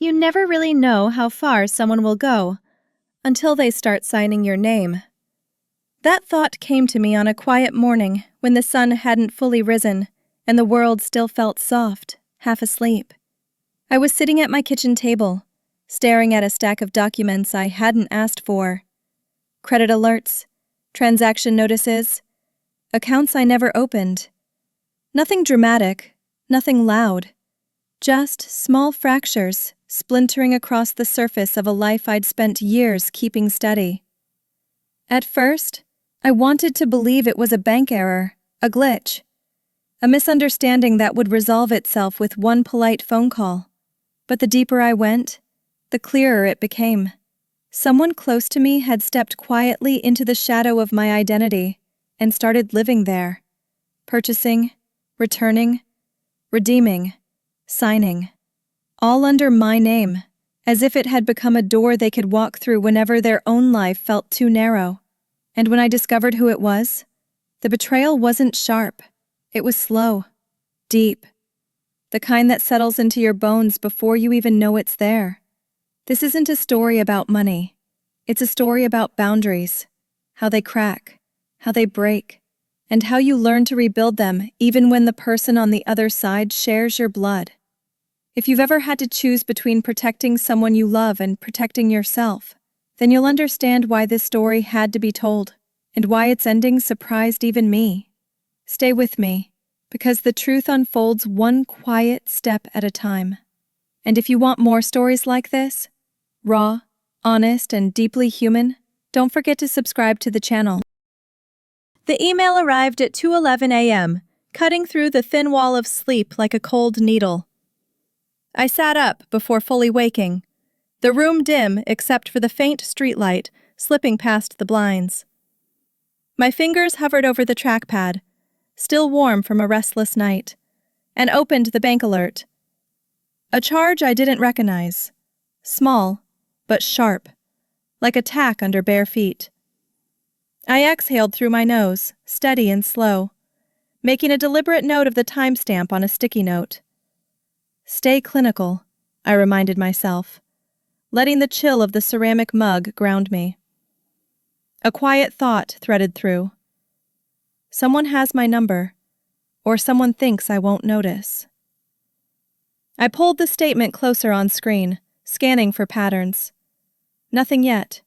You never really know how far someone will go until they start signing your name. That thought came to me on a quiet morning when the sun hadn't fully risen and the world still felt soft, half asleep. I was sitting at my kitchen table, staring at a stack of documents I hadn't asked for. Credit alerts, transaction notices, accounts I never opened. Nothing dramatic, nothing loud. Just small fractures splintering across the surface of a life I'd spent years keeping steady. At first, I wanted to believe it was a bank error, a glitch, a misunderstanding that would resolve itself with one polite phone call. But the deeper I went, the clearer it became. Someone close to me had stepped quietly into the shadow of my identity and started living there, purchasing, returning, redeeming, signing, all under my name, as if it had become a door they could walk through whenever their own life felt too narrow. And when I discovered who it was, the betrayal wasn't sharp. It was slow, deep, the kind that settles into your bones before you even know it's there. This isn't a story about money. It's a story about boundaries, how they crack, how they break, and how you learn to rebuild them even when the person on the other side shares your blood. If you've ever had to choose between protecting someone you love and protecting yourself, then you'll understand why this story had to be told, and why its ending surprised even me. Stay with me, because the truth unfolds one quiet step at a time. And if you want more stories like this, raw, honest, and deeply human, don't forget to subscribe to the channel. The email arrived at 2:11 a.m., cutting through the thin wall of sleep like a cold needle. I sat up before fully waking, the room dim except for the faint streetlight slipping past the blinds. My fingers hovered over the trackpad, still warm from a restless night, and opened the bank alert. A charge I didn't recognize, small, but sharp, like a tack under bare feet. I exhaled through my nose, steady and slow, making a deliberate note of the timestamp on a sticky note. Stay clinical, I reminded myself, letting the chill of the ceramic mug ground me. A quiet thought threaded through. Someone has my number, or someone thinks I won't notice. I pulled the statement closer on screen, scanning for patterns. Nothing yet,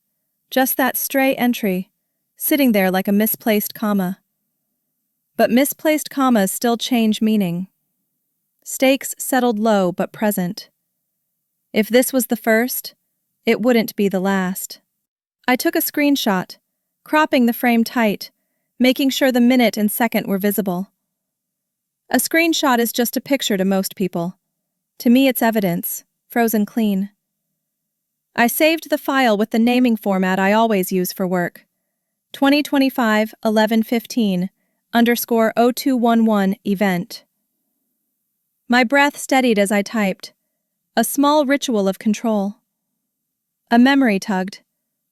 just that stray entry, sitting there like a misplaced comma. But misplaced commas still change meaning. Stakes settled low but present. If this was the first, it wouldn't be the last. I took a screenshot, cropping the frame tight, making sure the minute and second were visible. A screenshot is just a picture to most people. To me, it's evidence, frozen clean. I saved the file with the naming format I always use for work. 2025-11-15 event. My breath steadied as I typed, a small ritual of control. A memory tugged,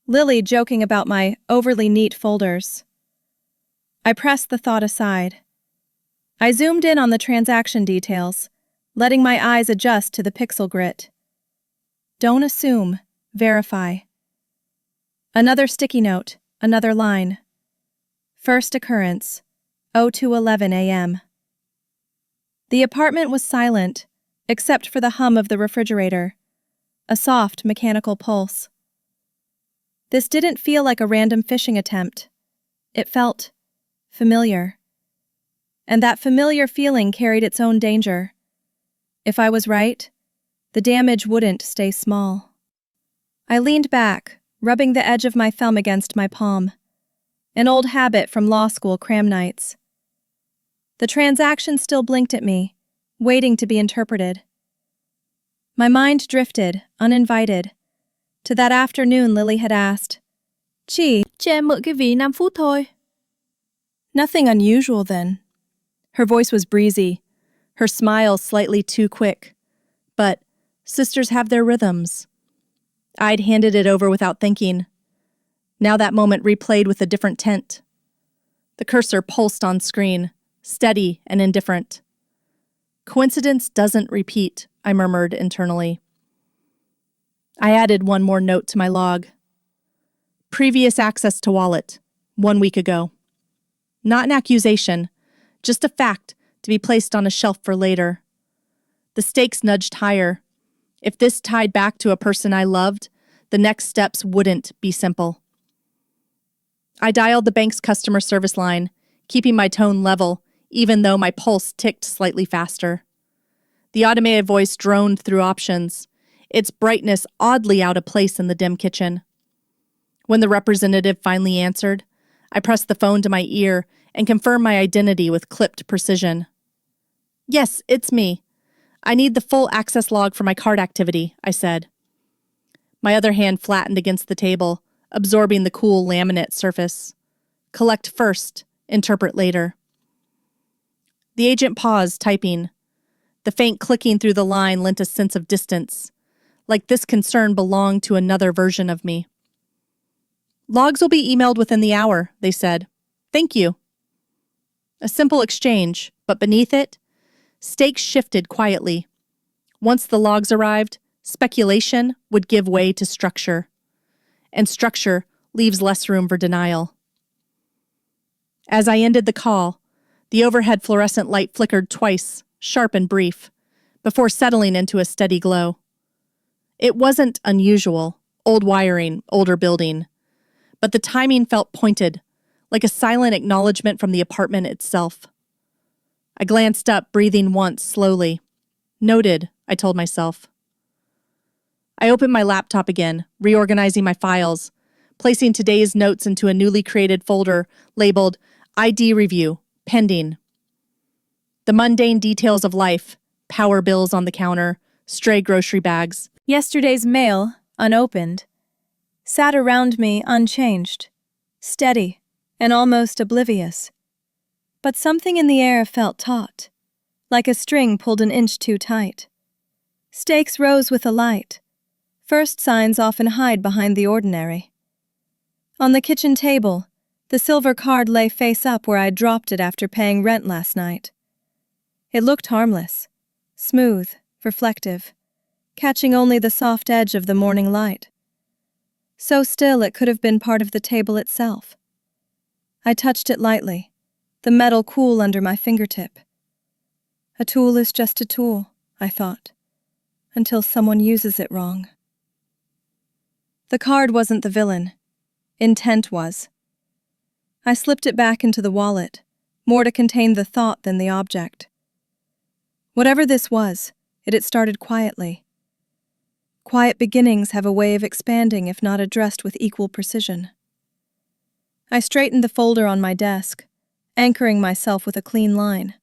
Lily joking about my overly neat folders. I pressed the thought aside. I zoomed in on the transaction details, letting my eyes adjust to the pixel grit. Don't assume, verify. Another sticky note, another line. First occurrence, 02:11 a.m. The apartment was silent, except for the hum of the refrigerator, a soft mechanical pulse. This didn't feel like a random phishing attempt. It felt familiar. And that familiar feeling carried its own danger. If I was right, the damage wouldn't stay small. I leaned back, rubbing the edge of my thumb against my palm, an old habit from law school cram nights. The transaction still blinked at me, waiting to be interpreted. My mind drifted, uninvited, to that afternoon Lily had asked, "Chị, cho em mượn cái ví 5 phút thôi." Nothing unusual then. Her voice was breezy, her smile slightly too quick. But sisters have their rhythms. I'd handed it over without thinking. Now that moment replayed with a different tint. The cursor pulsed on screen, steady and indifferent. Coincidence doesn't repeat, I murmured internally. I added one more note to my log. Previous access to wallet, 1 week ago. Not an accusation, just a fact to be placed on a shelf for later. The stakes nudged higher. If this tied back to a person I loved, the next steps wouldn't be simple. I dialed the bank's customer service line, keeping my tone level, even though my pulse ticked slightly faster. The automated voice droned through options, its brightness oddly out of place in the dim kitchen. When the representative finally answered, I pressed the phone to my ear and confirmed my identity with clipped precision. Yes, it's me. I need the full access log for my card activity, I said. My other hand flattened against the table, absorbing the cool laminate surface. Collect first, interpret later. The agent paused, typing. The faint clicking through the line lent a sense of distance, like this concern belonged to another version of me. Logs will be emailed within the hour, they said. Thank you. A simple exchange, but beneath it, stakes shifted quietly. Once the logs arrived, speculation would give way to structure, and structure leaves less room for denial. As I ended the call, the overhead fluorescent light flickered twice, sharp and brief, before settling into a steady glow. It wasn't unusual, old wiring, older building, but the timing felt pointed, like a silent acknowledgement from the apartment itself. I glanced up, breathing once, slowly. Noted, I told myself. I opened my laptop again, reorganizing my files, placing today's notes into a newly created folder labeled ID Review, Pending. The mundane details of life, power bills on the counter, stray grocery bags. Yesterday's mail, unopened, sat around me unchanged, steady, and almost oblivious. But something in the air felt taut, like a string pulled an inch too tight. Stakes rose with a light. First signs often hide behind the ordinary. On the kitchen table, the silver card lay face up where I'd dropped it after paying rent last night. It looked harmless, smooth, reflective, catching only the soft edge of the morning light. So still it could have been part of the table itself. I touched it lightly, the metal cool under my fingertip. A tool is just a tool, I thought, until someone uses it wrong. The card wasn't the villain. Intent was. I slipped it back into the wallet, more to contain the thought than the object. Whatever this was, it had started quietly. Quiet beginnings have a way of expanding if not addressed with equal precision. I straightened the folder on my desk, anchoring myself with a clean line.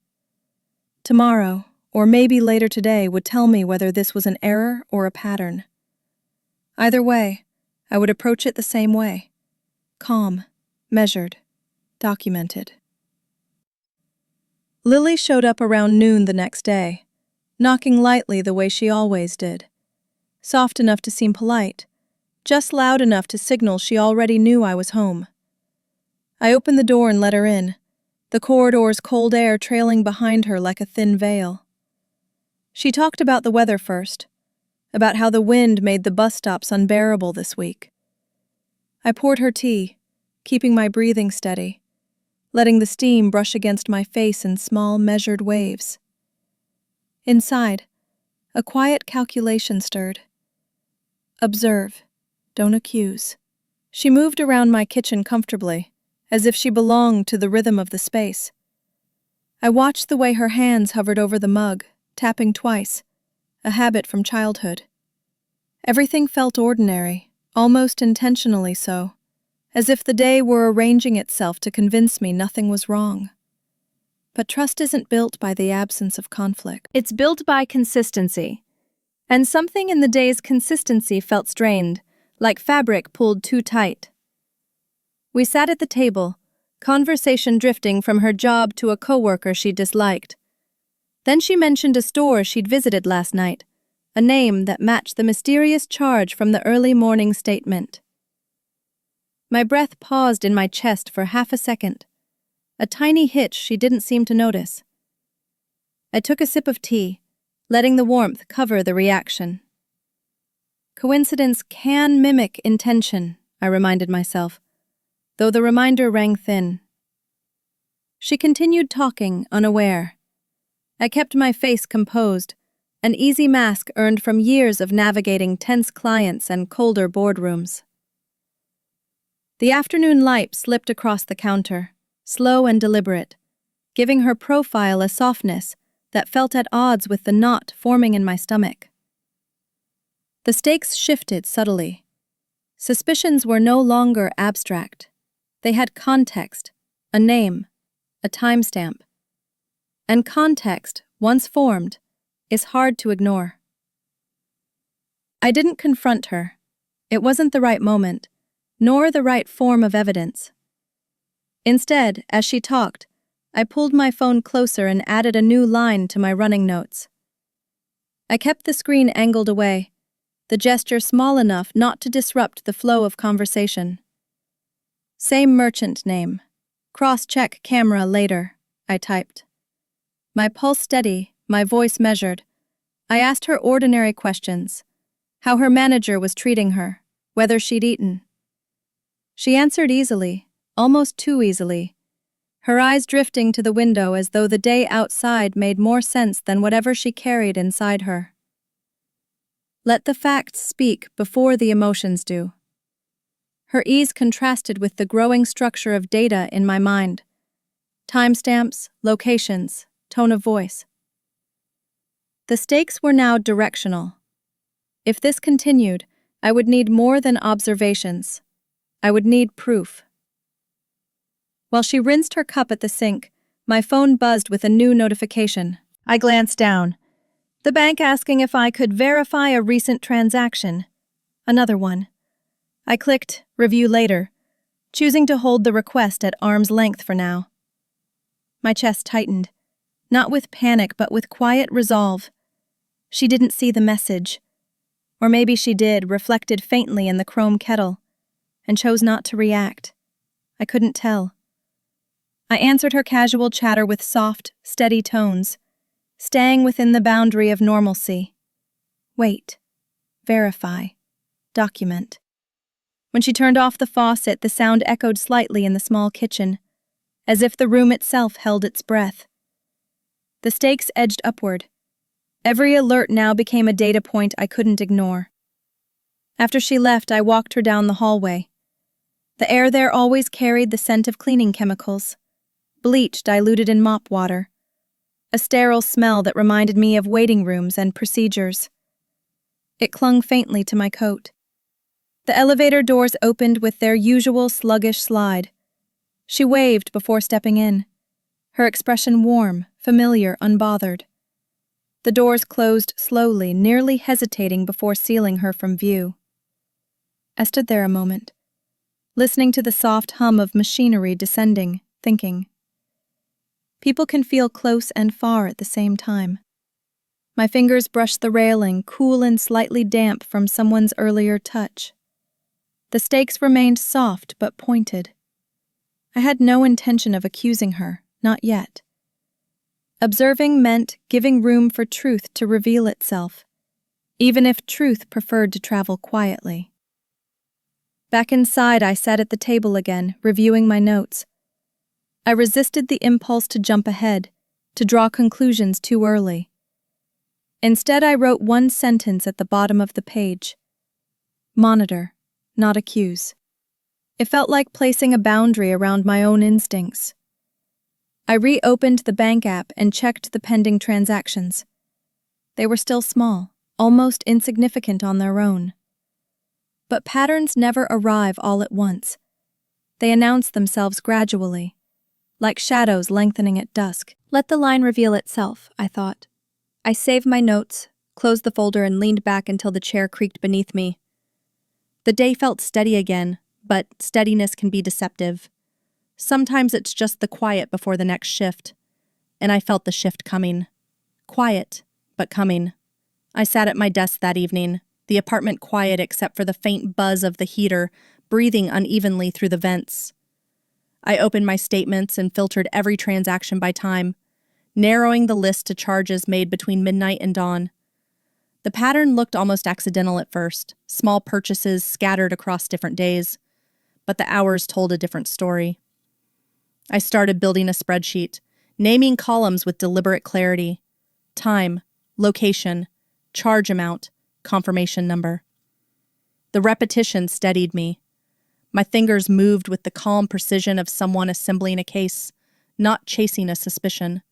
Tomorrow, or maybe later today, would tell me whether this was an error or a pattern. Either way, I would approach it the same way. Calm, measured, documented. Lily showed up around noon the next day, knocking lightly the way she always did. Soft enough to seem polite, just loud enough to signal she already knew I was home. I opened the door and let her in, the corridor's cold air trailing behind her like a thin veil. She talked about the weather first, about how the wind made the bus stops unbearable this week. I poured her tea, keeping my breathing steady, letting the steam brush against my face in small, measured waves. Inside, a quiet calculation stirred. Observe, don't accuse. She moved around my kitchen comfortably, as if she belonged to the rhythm of the space. I watched the way her hands hovered over the mug, tapping twice, a habit from childhood. Everything felt ordinary, almost intentionally so, as if the day were arranging itself to convince me nothing was wrong. But trust isn't built by the absence of conflict. It's built by consistency. And something in the day's consistency felt strained, like fabric pulled too tight. We sat at the table, conversation drifting from her job to a coworker she disliked. Then she mentioned a store she'd visited last night, a name that matched the mysterious charge from the early morning statement. My breath paused in my chest for half a second, a tiny hitch she didn't seem to notice. I took a sip of tea, letting the warmth cover the reaction. Coincidence can mimic intention, I reminded myself, though the reminder rang thin. She continued talking, unaware. I kept my face composed, an easy mask earned from years of navigating tense clients and colder boardrooms. The afternoon light slipped across the counter, slow and deliberate, giving her profile a softness that felt at odds with the knot forming in my stomach. The stakes shifted subtly. Suspicions were no longer abstract. They had context, a name, a timestamp. And context, once formed, is hard to ignore. I didn't confront her. It wasn't the right moment, nor the right form of evidence. Instead, as she talked, I pulled my phone closer and added a new line to my running notes. I kept the screen angled away, the gesture small enough not to disrupt the flow of conversation. Same merchant name. Cross-check camera later, I typed. My pulse steady, my voice measured. I asked her ordinary questions. How her manager was treating her, whether she'd eaten. She answered easily, almost too easily, her eyes drifting to the window as though the day outside made more sense than whatever she carried inside her. Let the facts speak before the emotions do. Her ease contrasted with the growing structure of data in my mind. Timestamps, locations, tone of voice. The stakes were now directional. If this continued, I would need more than observations. I would need proof. While she rinsed her cup at the sink, my phone buzzed with a new notification. I glanced down. The bank asking if I could verify a recent transaction. Another one. I clicked Review Later, choosing to hold the request at arm's length for now. My chest tightened, not with panic but with quiet resolve. She didn't see the message. Or maybe she did, reflected faintly in the chrome kettle, and chose not to react. I couldn't tell. I answered her casual chatter with soft, steady tones, staying within the boundary of normalcy. Wait. Verify. Document. When she turned off the faucet, the sound echoed slightly in the small kitchen, as if the room itself held its breath. The stakes edged upward. Every alert now became a data point I couldn't ignore. After she left, I walked her down the hallway. The air there always carried the scent of cleaning chemicals, bleach diluted in mop water, a sterile smell that reminded me of waiting rooms and procedures. It clung faintly to my coat. The elevator doors opened with their usual sluggish slide. She waved before stepping in, her expression warm, familiar, unbothered. The doors closed slowly, nearly hesitating before sealing her from view. I stood there a moment, listening to the soft hum of machinery descending, thinking. People can feel close and far at the same time. My fingers brushed the railing, cool and slightly damp from someone's earlier touch. The stakes remained soft but pointed. I had no intention of accusing her, not yet. Observing meant giving room for truth to reveal itself, even if truth preferred to travel quietly. Back inside, I sat at the table again, reviewing my notes. I resisted the impulse to jump ahead, to draw conclusions too early. Instead, I wrote one sentence at the bottom of the page. Monitor, not accuse. It felt like placing a boundary around my own instincts. I reopened the bank app and checked the pending transactions. They were still small, almost insignificant on their own. But patterns never arrive all at once. They announce themselves gradually, like shadows lengthening at dusk. Let the line reveal itself, I thought. I saved my notes, closed the folder, and leaned back until the chair creaked beneath me. The day felt steady again, but steadiness can be deceptive. Sometimes it's just the quiet before the next shift, and I felt the shift coming. Quiet, but coming. I sat at my desk that evening, the apartment quiet except for the faint buzz of the heater breathing unevenly through the vents. I opened my statements and filtered every transaction by time, narrowing the list to charges made between midnight and dawn. The pattern looked almost accidental at first, small purchases scattered across different days, but the hours told a different story. I started building a spreadsheet, naming columns with deliberate clarity: time, location, charge amount, confirmation number. The repetition steadied me. My fingers moved with the calm precision of someone assembling a case, not chasing a suspicion.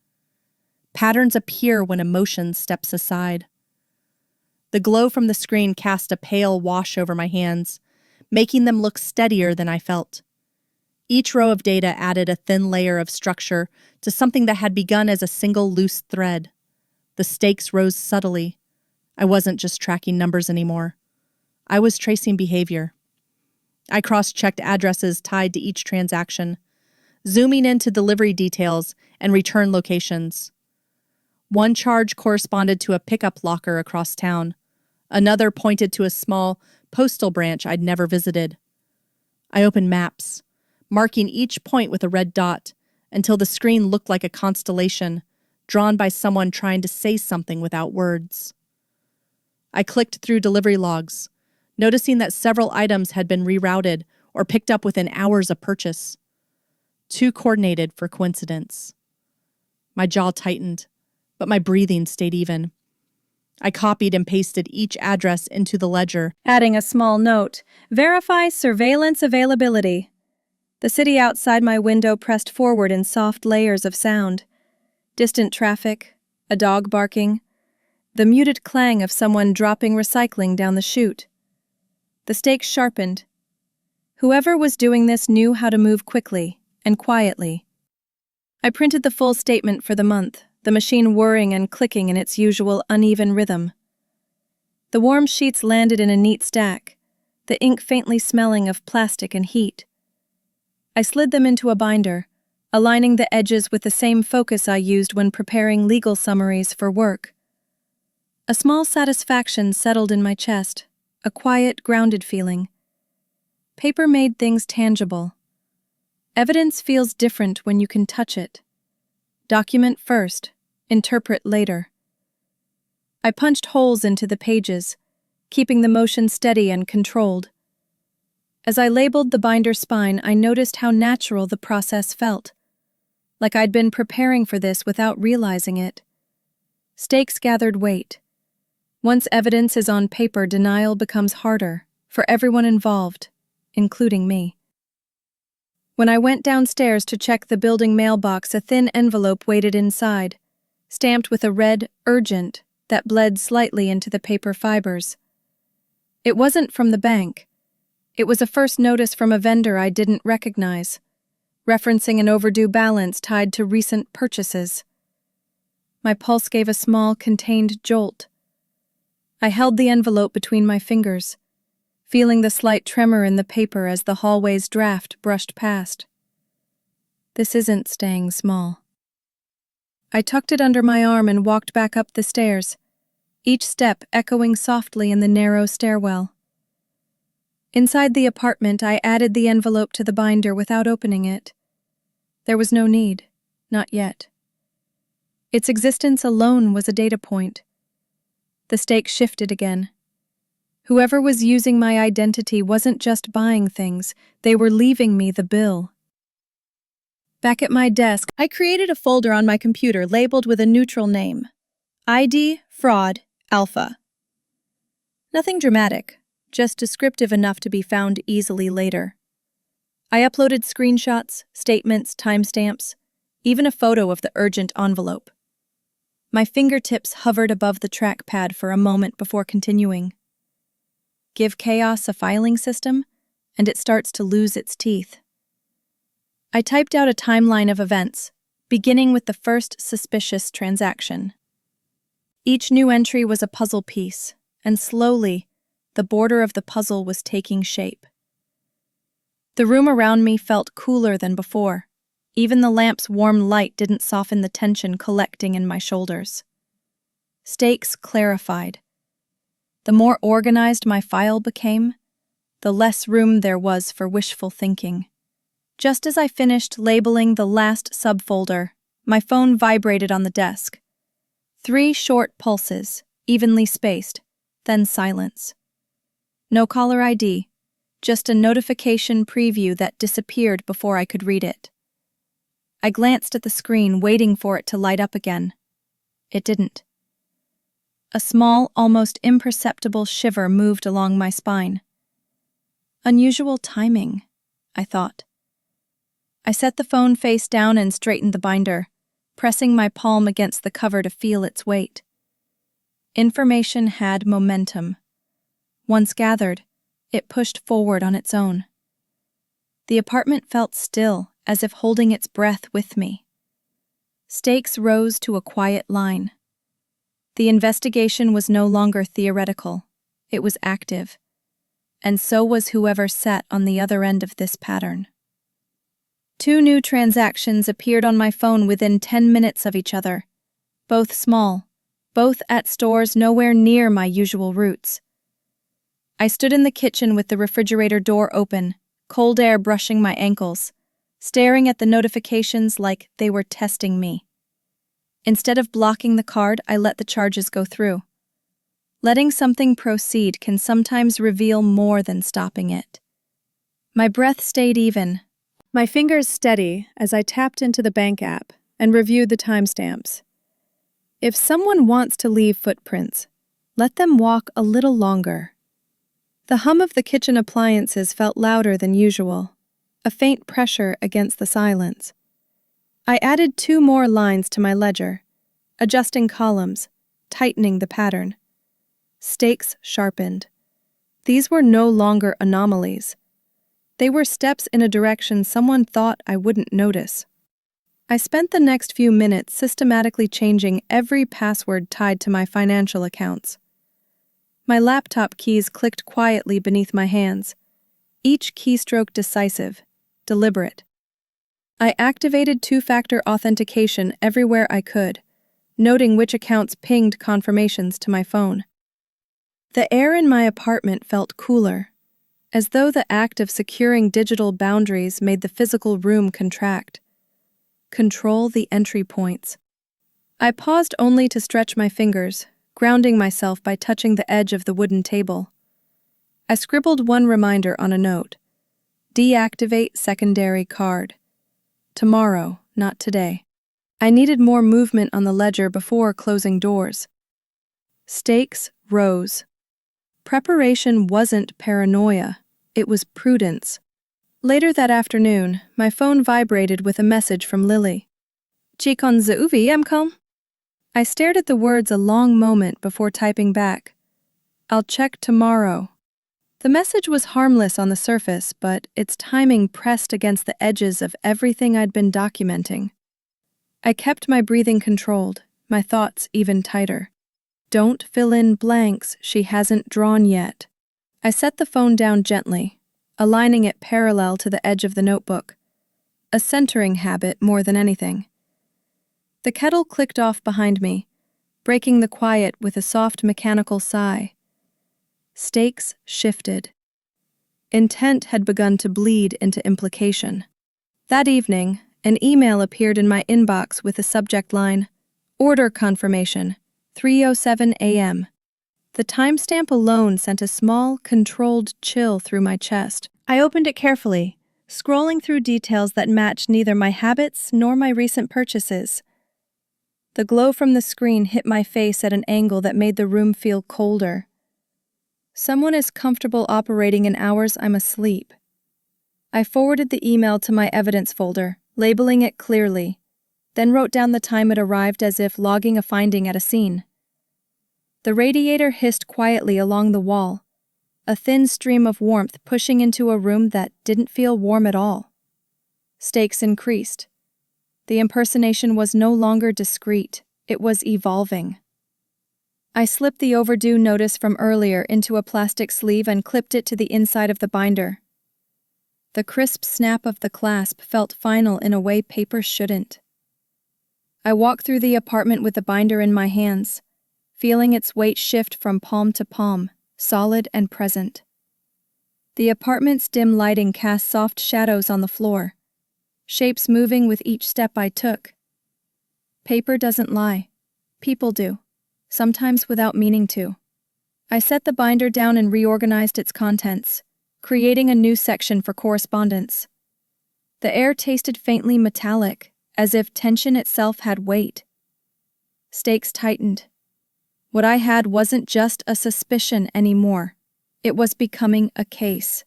Patterns appear when emotion steps aside. The glow from the screen cast a pale wash over my hands, making them look steadier than I felt. Each row of data added a thin layer of structure to something that had begun as a single loose thread. The stakes rose subtly. I wasn't just tracking numbers anymore. I was tracing behavior. I cross-checked addresses tied to each transaction, zooming into delivery details and return locations. One charge corresponded to a pickup locker across town. Another pointed to a small postal branch I'd never visited. I opened maps, marking each point with a red dot until the screen looked like a constellation drawn by someone trying to say something without words. I clicked through delivery logs, noticing that several items had been rerouted or picked up within hours of purchase. Too coordinated for coincidence. My jaw tightened, but my breathing stayed even. I copied and pasted each address into the ledger, Adding a small note: verify surveillance availability. The city outside my window pressed forward in soft layers of sound. Distant traffic, a dog barking, the muted clang of someone dropping recycling down the chute. The stakes sharpened. Whoever was doing this knew how to move quickly and quietly. I printed the full statement for the month, the machine whirring and clicking in its usual uneven rhythm. The warm sheets landed in a neat stack, the ink faintly smelling of plastic and heat. I slid them into a binder, aligning the edges with the same focus I used when preparing legal summaries for work. A small satisfaction settled in my chest, a quiet, grounded feeling. Paper made things tangible. Evidence feels different when you can touch it. Document first, interpret later. I punched holes into the pages, keeping the motion steady and controlled. As I labeled the binder spine, I noticed how natural the process felt, like I'd been preparing for this without realizing it. Stakes gathered weight. Once evidence is on paper, denial becomes harder for everyone involved, including me. When I went downstairs to check the building mailbox, a thin envelope waited inside, stamped with a red "urgent" that bled slightly into the paper fibers. It wasn't from the bank. It was a first notice from a vendor I didn't recognize, referencing an overdue balance tied to recent purchases. My pulse gave a small, contained jolt. I held the envelope between my fingers, feeling the slight tremor in the paper as the hallway's draft brushed past. This isn't staying small. I tucked it under my arm and walked back up the stairs, each step echoing softly in the narrow stairwell. Inside the apartment, I added the envelope to the binder without opening it. There was no need, not yet. Its existence alone was a data point. The stakes shifted again. Whoever was using my identity wasn't just buying things, they were leaving me the bill. Back at my desk, I created a folder on my computer labeled with a neutral name: ID Fraud Alpha. Nothing dramatic, just descriptive enough to be found easily later. I uploaded screenshots, statements, timestamps, even a photo of the urgent envelope. My fingertips hovered above the trackpad for a moment before continuing. Give chaos a filing system, and it starts to lose its teeth. I typed out a timeline of events, beginning with the first suspicious transaction. Each new entry was a puzzle piece, and slowly, the border of the puzzle was taking shape. The room around me felt cooler than before. Even the lamp's warm light didn't soften the tension collecting in my shoulders. Stakes clarified. The more organized my file became, the less room there was for wishful thinking. Just as I finished labeling the last subfolder, my phone vibrated on the desk. 3 short pulses, evenly spaced, then silence. No caller ID, just a notification preview that disappeared before I could read it. I glanced at the screen, waiting for it to light up again. It didn't. A small, almost imperceptible shiver moved along my spine. Unusual timing, I thought. I set the phone face down and straightened the binder, pressing my palm against the cover to feel its weight. Information had momentum. Once gathered, it pushed forward on its own. The apartment felt still, as if holding its breath with me. Stakes rose to a quiet line. The investigation was no longer theoretical, it was active, and so was whoever sat on the other end of this pattern. 2 new transactions appeared on my phone within 10 minutes of each other, both small, both at stores nowhere near my usual routes. I stood in the kitchen with the refrigerator door open, cold air brushing my ankles, staring at the notifications like they were testing me. Instead of blocking the card, I let the charges go through. Letting something proceed can sometimes reveal more than stopping it. My breath stayed even, my fingers steady as I tapped into the bank app and reviewed the timestamps. If someone wants to leave footprints, let them walk a little longer. The hum of the kitchen appliances felt louder than usual, a faint pressure against the silence. I added 2 more lines to my ledger, adjusting columns, tightening the pattern. Stakes sharpened. These were no longer anomalies. They were steps in a direction someone thought I wouldn't notice. I spent the next few minutes systematically changing every password tied to my financial accounts. My laptop keys clicked quietly beneath my hands, each keystroke decisive, deliberate. I activated 2-factor authentication everywhere I could, noting which accounts pinged confirmations to my phone. The air in my apartment felt cooler, as though the act of securing digital boundaries made the physical room contract. Control the entry points. I paused only to stretch my fingers, grounding myself by touching the edge of the wooden table. I scribbled one reminder on a note. Deactivate secondary card. Tomorrow, not today. I needed more movement on the ledger before closing doors. Stakes rose. Preparation wasn't paranoia, it was prudence. Later that afternoon, my phone vibrated with a message from Lily. Chikon zauvi emkom? I stared at the words a long moment before typing back. I'll check tomorrow. The message was harmless on the surface, but its timing pressed against the edges of everything I'd been documenting. I kept my breathing controlled, my thoughts even tighter. Don't fill in blanks she hasn't drawn yet. I set the phone down gently, aligning it parallel to the edge of the notebook. A centering habit more than anything. The kettle clicked off behind me, breaking the quiet with a soft mechanical sigh. Stakes shifted. Intent had begun to bleed into implication. That evening, an email appeared in my inbox with the subject line, Order Confirmation, 3:07 a.m. The timestamp alone sent a small, controlled chill through my chest. I opened it carefully, scrolling through details that matched neither my habits nor my recent purchases. The glow from the screen hit my face at an angle that made the room feel colder. Someone is comfortable operating in hours I'm asleep. I forwarded the email to my evidence folder, labeling it clearly, then wrote down the time it arrived as if logging a finding at a scene. The radiator hissed quietly along the wall, a thin stream of warmth pushing into a room that didn't feel warm at all. Stakes increased. The impersonation was no longer discreet, it was evolving. I slipped the overdue notice from earlier into a plastic sleeve and clipped it to the inside of the binder. The crisp snap of the clasp felt final in a way paper shouldn't. I walked through the apartment with the binder in my hands, feeling its weight shift from palm to palm, solid and present. The apartment's dim lighting cast soft shadows on the floor, shapes moving with each step I took. Paper doesn't lie. People do. sometimes without meaning to. I set the binder down and reorganized its contents, creating a new section for correspondence. The air tasted faintly metallic, as if tension itself had weight. Stakes tightened. What I had wasn't just a suspicion anymore. It was becoming a case.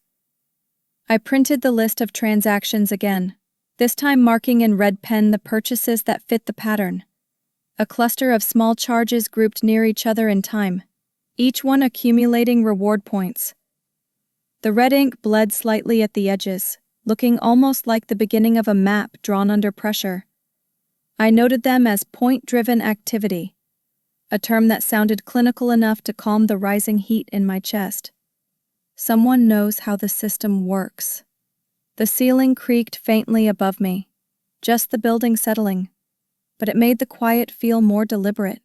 I printed the list of transactions again, this time marking in red pen the purchases that fit the pattern. A cluster of small charges grouped near each other in time, each one accumulating reward points. The red ink bled slightly at the edges, looking almost like the beginning of a map drawn under pressure. I noted them as point-driven activity, a term that sounded clinical enough to calm the rising heat in my chest. Someone knows how the system works. The ceiling creaked faintly above me, just the building settling, but it made the quiet feel more deliberate.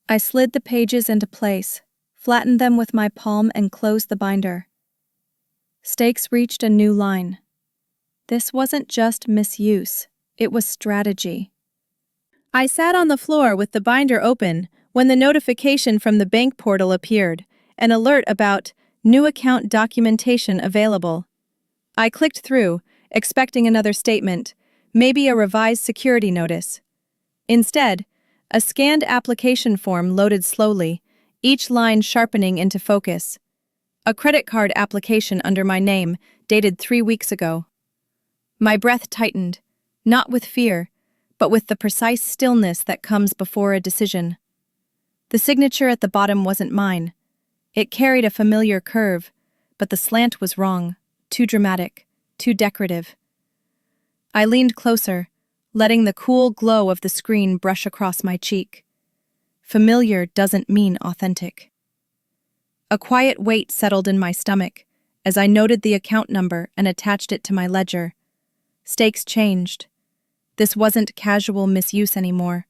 I slid the pages into place, flattened them with my palm and closed the binder. Stakes reached a new line. This wasn't just misuse, it was strategy. I sat on the floor with the binder open when the notification from the bank portal appeared, an alert about new account documentation available. I clicked through, expecting another statement, maybe a revised security notice. Instead, a scanned application form loaded slowly, each line sharpening into focus. A credit card application under my name, dated 3 weeks ago. My breath tightened, not with fear, but with the precise stillness that comes before a decision. The signature at the bottom wasn't mine. It carried a familiar curve, but the slant was wrong, too dramatic, too decorative. I leaned closer, letting the cool glow of the screen brush across my cheek. Familiar doesn't mean authentic. A quiet weight settled in my stomach as I noted the account number and attached it to my ledger. Stakes changed. This wasn't casual misuse anymore.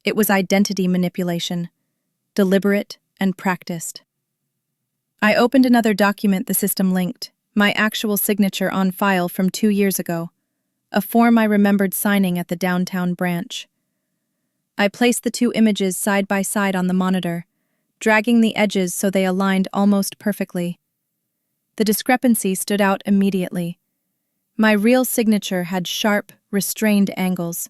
It was identity manipulation, deliberate and practiced. I opened another document the system linked, my actual signature on file from 2 years ago, a form I remembered signing at the downtown branch. I placed the two images side by side on the monitor, dragging the edges so they aligned almost perfectly. The discrepancy stood out immediately. My real signature had sharp, restrained angles.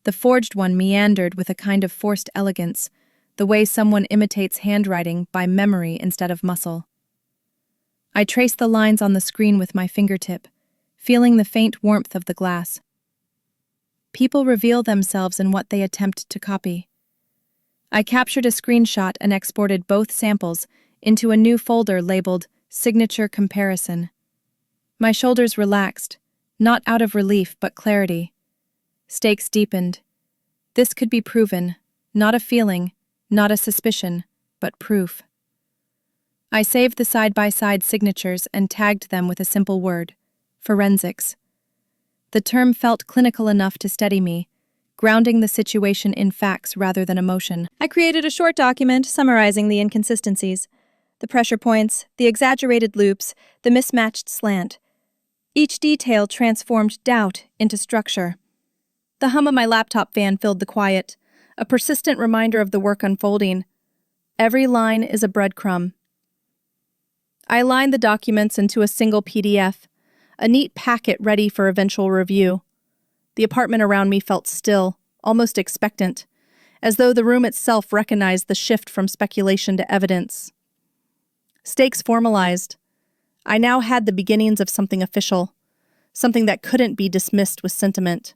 The forged one meandered with a kind of forced elegance, the way someone imitates handwriting by memory instead of muscle. I traced the lines on the screen with my fingertip, feeling the faint warmth of the glass. People reveal themselves in what they attempt to copy. I captured a screenshot and exported both samples into a new folder labeled Signature Comparison. My shoulders relaxed, not out of relief but clarity. Stakes deepened. This could be proven, not a feeling, not a suspicion, but proof. I saved the side-by-side signatures and tagged them with a simple word: forensics. The term felt clinical enough to steady me, grounding the situation in facts rather than emotion. I created a short document summarizing the inconsistencies, the pressure points, the exaggerated loops, the mismatched slant. Each detail transformed doubt into structure. The hum of my laptop fan filled the quiet, a persistent reminder of the work unfolding. Every line is a breadcrumb. I aligned the documents into a single PDF, a neat packet ready for eventual review. The apartment around me felt still, almost expectant, as though the room itself recognized the shift from speculation to evidence. Stakes formalized. I now had the beginnings of something official, something that couldn't be dismissed with sentiment.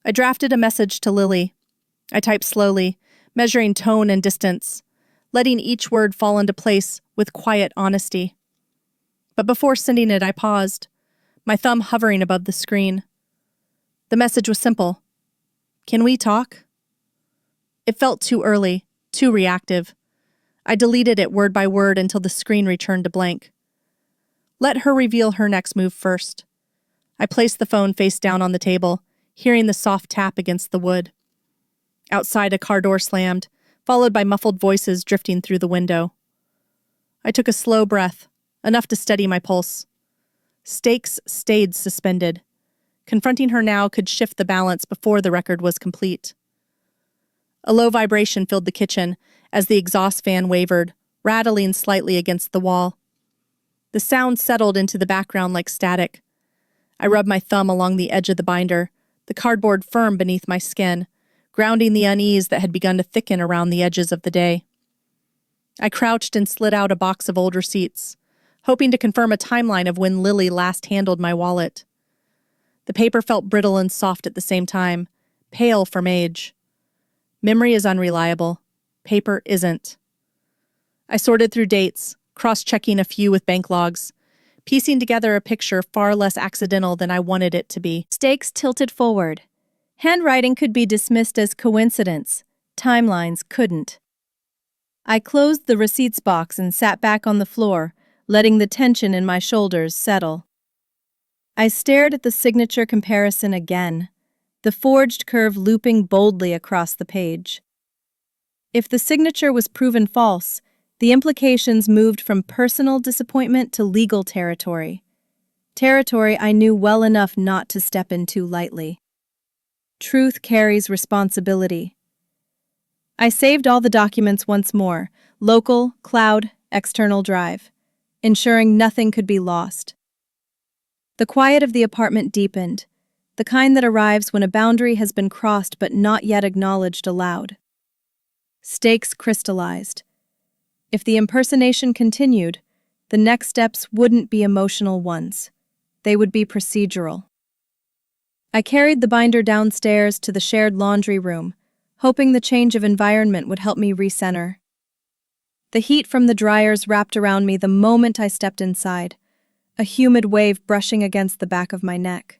I drafted a message to Lily. I typed slowly, measuring tone and distance, letting each word fall into place with quiet honesty. But before sending it, I paused, my thumb hovering above the screen. The message was simple. Can we talk? It felt too early, too reactive. I deleted it word by word until the screen returned to blank. Let her reveal her next move first. I placed the phone face down on the table, hearing the soft tap against the wood. Outside, a car door slammed, followed by muffled voices drifting through the window. I took a slow breath, enough to steady my pulse. Stakes stayed suspended. Confronting her now could shift the balance before the record was complete. A low vibration filled the kitchen, as the exhaust fan wavered, rattling slightly against the wall. The sound settled into the background like static. I rubbed my thumb along the edge of the binder, the cardboard firm beneath my skin, grounding the unease that had begun to thicken around the edges of the day. I crouched and slid out a box of old receipts, hoping to confirm a timeline of when Lily last handled my wallet. The paper felt brittle and soft at the same time, pale from age. Memory is unreliable. Paper isn't. I sorted through dates, cross-checking a few with bank logs, piecing together a picture far less accidental than I wanted it to be. Stakes tilted forward. Handwriting could be dismissed as coincidence. Timelines couldn't. I closed the receipts box and sat back on the floor, letting the tension in my shoulders settle. I stared at the signature comparison again, the forged curve looping boldly across the page. If the signature was proven false, the implications moved from personal disappointment to legal territory. Territory I knew well enough not to step into lightly. Truth carries responsibility. I saved all the documents once more, local, cloud, external drive, ensuring nothing could be lost. The quiet of the apartment deepened, the kind that arrives when a boundary has been crossed but not yet acknowledged aloud. Stakes crystallized. If the impersonation continued, the next steps wouldn't be emotional ones. They would be procedural. I carried the binder downstairs to the shared laundry room, hoping the change of environment would help me recenter. The heat from the dryers wrapped around me the moment I stepped inside, a humid wave brushing against the back of my neck.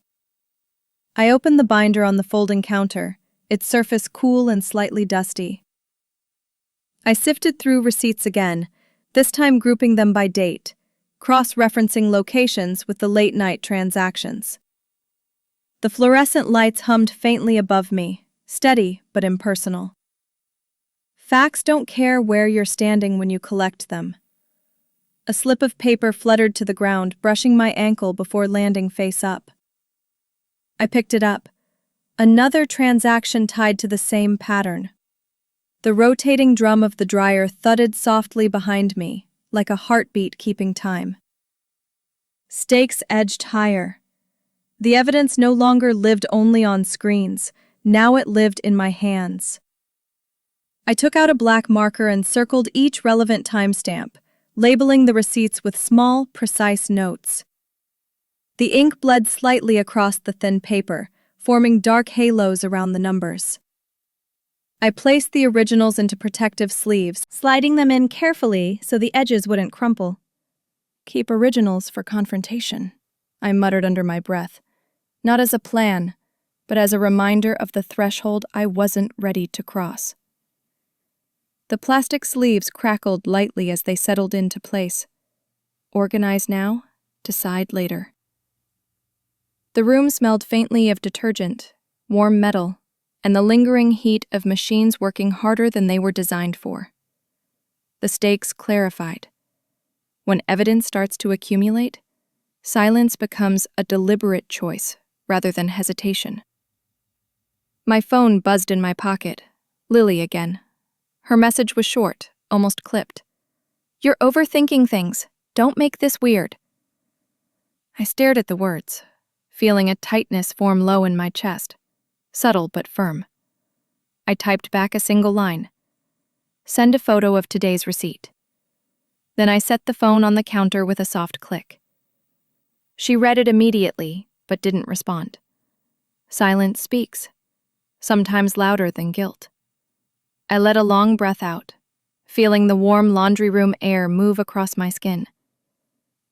I opened the binder on the folding counter, its surface cool and slightly dusty. I sifted through receipts again, this time grouping them by date, cross-referencing locations with the late-night transactions. The fluorescent lights hummed faintly above me, steady but impersonal. Facts don't care where you're standing when you collect them. A slip of paper fluttered to the ground, brushing my ankle before landing face up. I picked it up. Another transaction tied to the same pattern. The rotating drum of the dryer thudded softly behind me, like a heartbeat keeping time. Stakes edged higher. The evidence no longer lived only on screens, now it lived in my hands. I took out a black marker and circled each relevant timestamp, labeling the receipts with small, precise notes. The ink bled slightly across the thin paper, forming dark halos around the numbers. I placed the originals into protective sleeves, sliding them in carefully so the edges wouldn't crumple. "Keep originals for confrontation," I muttered under my breath, not as a plan, but as a reminder of the threshold I wasn't ready to cross. The plastic sleeves crackled lightly as they settled into place. Organize now, decide later. The room smelled faintly of detergent, warm metal, and the lingering heat of machines working harder than they were designed for. The stakes clarified. When evidence starts to accumulate, silence becomes a deliberate choice rather than hesitation. My phone buzzed in my pocket. Lily again. Her message was short, almost clipped. "You're overthinking things. Don't make this weird." I stared at the words, feeling a tightness form low in my chest, subtle but firm. I typed back a single line. "Send a photo of today's receipt." Then I set the phone on the counter with a soft click. She read it immediately, but didn't respond. Silence speaks, sometimes louder than guilt. I let a long breath out, feeling the warm laundry room air move across my skin.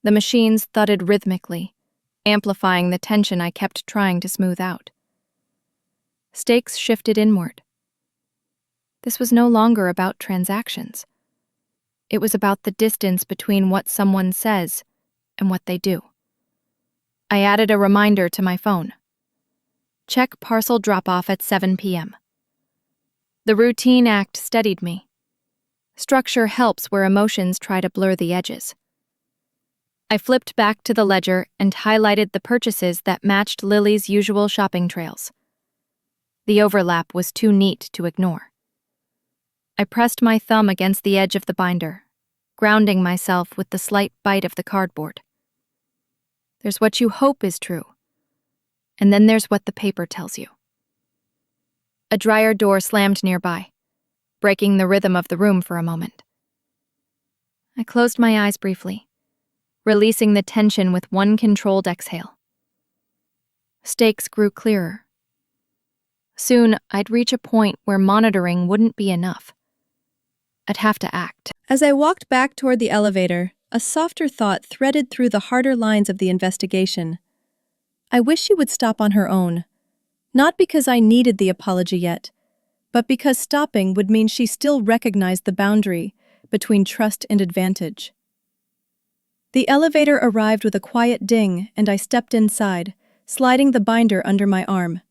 The machines thudded rhythmically, amplifying the tension I kept trying to smooth out. Stakes shifted inward. This was no longer about transactions. It was about the distance between what someone says and what they do. I added a reminder to my phone. Check parcel drop-off at 7 p.m. The routine act steadied me. Structure helps where emotions try to blur the edges. I flipped back to the ledger and highlighted the purchases that matched Lily's usual shopping trails. The overlap was too neat to ignore. I pressed my thumb against the edge of the binder, grounding myself with the slight bite of the cardboard. There's what you hope is true, and then there's what the paper tells you. A dryer door slammed nearby, breaking the rhythm of the room for a moment. I closed my eyes briefly, releasing the tension with one controlled exhale. Stakes grew clearer. Soon, I'd reach a point where monitoring wouldn't be enough. I'd have to act. As I walked back toward the elevator, a softer thought threaded through the harder lines of the investigation. I wish she would stop on her own. Not because I needed the apology yet, but because stopping would mean she still recognized the boundary between trust and advantage. The elevator arrived with a quiet ding, and I stepped inside, sliding the binder under my arm.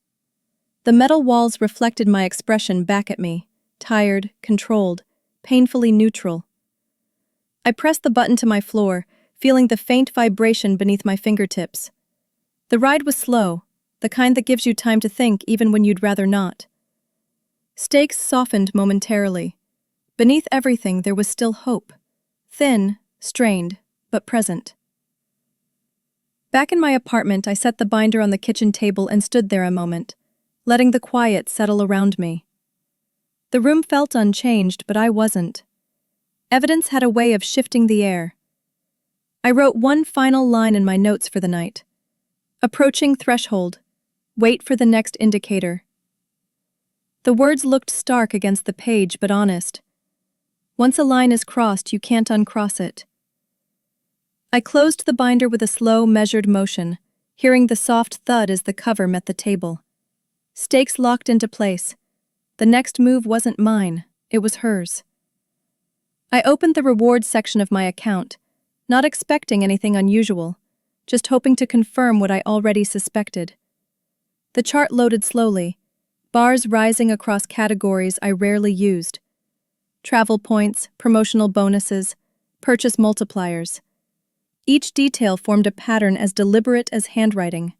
The metal walls reflected my expression back at me, tired, controlled, painfully neutral. I pressed the button to my floor, feeling the faint vibration beneath my fingertips. The ride was slow, the kind that gives you time to think even when you'd rather not. Stakes softened momentarily. Beneath everything there was still hope. Thin, strained, but present. Back in my apartment, I set the binder on the kitchen table and stood there a moment, letting the quiet settle around me. The room felt unchanged, but I wasn't. Evidence had a way of shifting the air. I wrote one final line in my notes for the night. Approaching threshold. Wait for the next indicator. The words looked stark against the page, but honest. Once a line is crossed, you can't uncross it. I closed the binder with a slow, measured motion, hearing the soft thud as the cover met the table. Stakes locked into place. The next move wasn't mine, it was hers. I opened the rewards section of my account, not expecting anything unusual, just hoping to confirm what I already suspected. The chart loaded slowly, bars rising across categories I rarely used. Travel points, promotional bonuses, purchase multipliers. Each detail formed a pattern as deliberate as handwriting.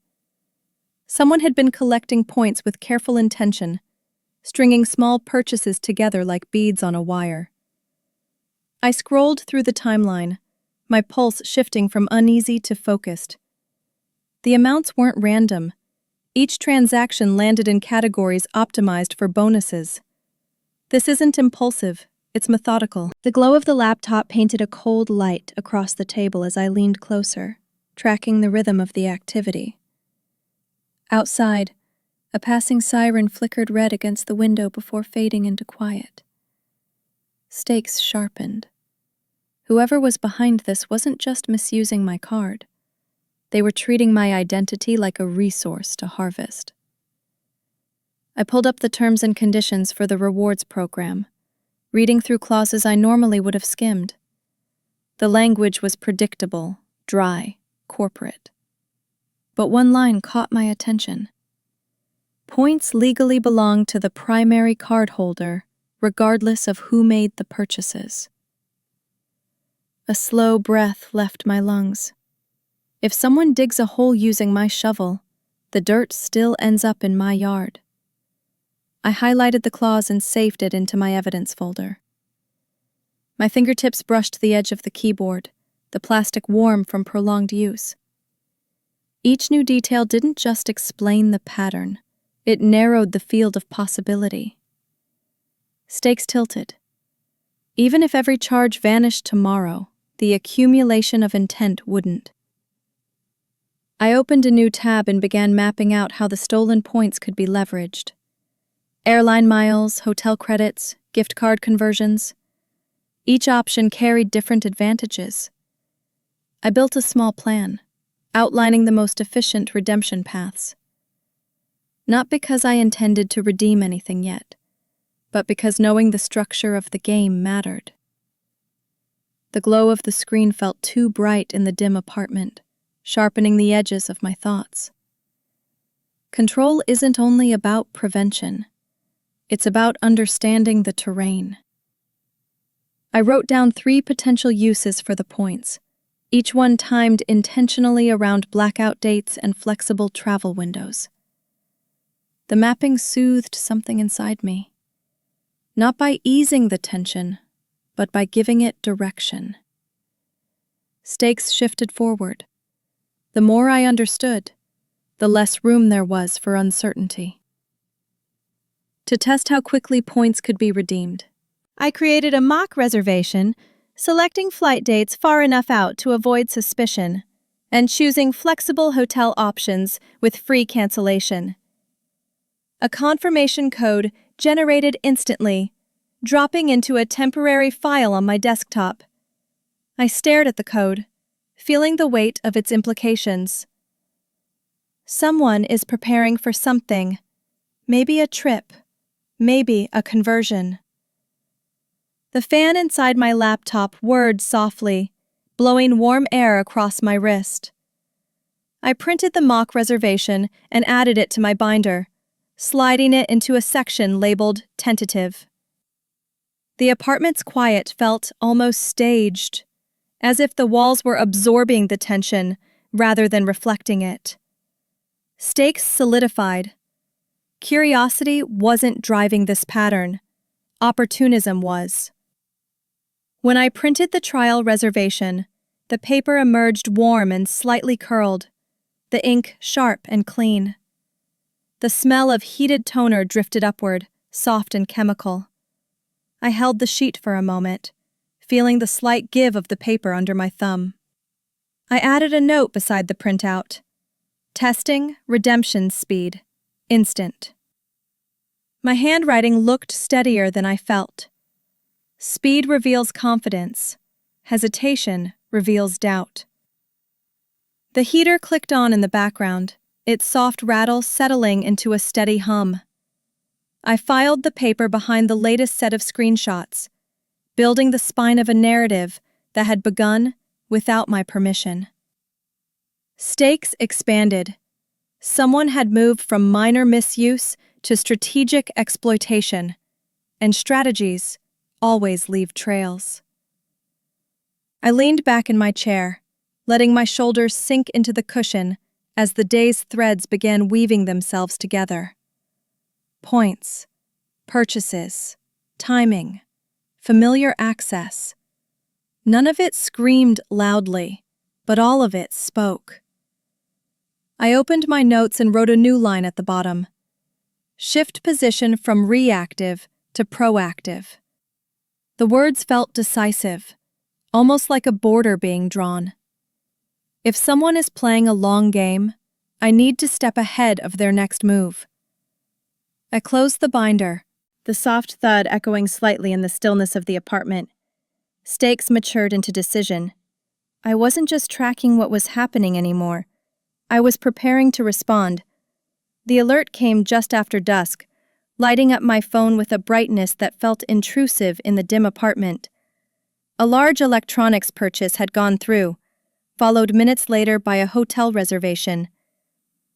Someone had been collecting points with careful intention, stringing small purchases together like beads on a wire. I scrolled through the timeline, my pulse shifting from uneasy to focused. The amounts weren't random. Each transaction landed in categories optimized for bonuses. This isn't impulsive, it's methodical. The glow of the laptop painted a cold light across the table as I leaned closer, tracking the rhythm of the activity. Outside, a passing siren flickered red against the window before fading into quiet. Stakes sharpened. Whoever was behind this wasn't just misusing my card. They were treating my identity like a resource to harvest. I pulled up the terms and conditions for the rewards program, reading through clauses I normally would have skimmed. The language was predictable, dry, corporate. But one line caught my attention. Points legally belong to the primary cardholder, regardless of who made the purchases. A slow breath left my lungs. If someone digs a hole using my shovel, the dirt still ends up in my yard. I highlighted the clause and saved it into my evidence folder. My fingertips brushed the edge of the keyboard, the plastic warm from prolonged use. Each new detail didn't just explain the pattern, it narrowed the field of possibility. Stakes tilted. Even if every charge vanished tomorrow, the accumulation of intent wouldn't. I opened a new tab and began mapping out how the stolen points could be leveraged. Airline miles, hotel credits, gift card conversions. Each option carried different advantages. I built a small plan, outlining the most efficient redemption paths. Not because I intended to redeem anything yet, but because knowing the structure of the game mattered. The glow of the screen felt too bright in the dim apartment, sharpening the edges of my thoughts. Control isn't only about prevention. It's about understanding the terrain. I wrote down 3 potential uses for the points, each one timed intentionally around blackout dates and flexible travel windows. The mapping soothed something inside me. not by easing the tension, but by giving it direction. Stakes shifted forward. The more I understood, the less room there was for uncertainty. To test how quickly points could be redeemed, I created a mock reservation, selecting flight dates far enough out to avoid suspicion, and choosing flexible hotel options with free cancellation. A confirmation code generated instantly, dropping into a temporary file on my desktop. I stared at the code, feeling the weight of its implications. Someone is preparing for something, maybe a trip, maybe a conversion. The fan inside my laptop whirred softly, blowing warm air across my wrist. I printed the mock reservation and added it to my binder, sliding it into a section labeled tentative. The apartment's quiet felt almost staged, as if the walls were absorbing the tension rather than reflecting it. Stakes solidified. Curiosity wasn't driving this pattern. Opportunism was. When I printed the trial reservation, the paper emerged warm and slightly curled, the ink sharp and clean. The smell of heated toner drifted upward, soft and chemical. I held the sheet for a moment, feeling the slight give of the paper under my thumb. I added a note beside the printout. Testing redemption speed. Instant. My handwriting looked steadier than I felt. Speed reveals confidence. Hesitation reveals doubt. The heater clicked on in the background, its soft rattle settling into a steady hum. I filed the paper behind the latest set of screenshots, building the spine of a narrative that had begun without my permission. Stakes expanded. Someone had moved from minor misuse to strategic exploitation, and strategies always leave trails. I leaned back in my chair, letting my shoulders sink into the cushion as the day's threads began weaving themselves together. Points, purchases, timing, familiar access. None of it screamed loudly, but all of it spoke. I opened my notes and wrote a new line at the bottom. Shift position from reactive to proactive. The words felt decisive, almost like a border being drawn. If someone is playing a long game, I need to step ahead of their next move. I closed the binder, the soft thud echoing slightly in the stillness of the apartment. Stakes matured into decision. I wasn't just tracking what was happening anymore. I was preparing to respond. The alert came just after dusk, lighting up my phone with a brightness that felt intrusive in the dim apartment. A large electronics purchase had gone through, followed minutes later by a hotel reservation.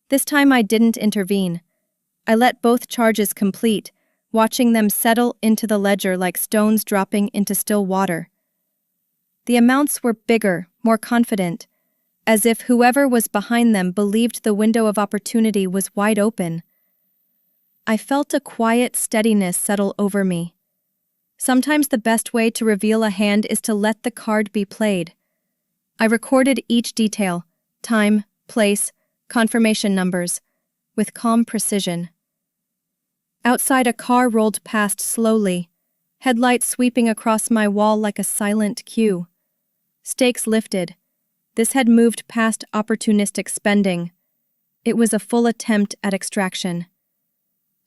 This time I didn't intervene. I let both charges complete, watching them settle into the ledger like stones dropping into still water. The amounts were bigger, more confident, as if whoever was behind them believed the window of opportunity was wide open. I felt a quiet steadiness settle over me. Sometimes the best way to reveal a hand is to let the card be played. I recorded each detail, time, place, confirmation numbers, with calm precision. Outside, a car rolled past slowly, headlights sweeping across my wall like a silent cue. Stakes lifted. This had moved past opportunistic spending. It was a full attempt at extraction.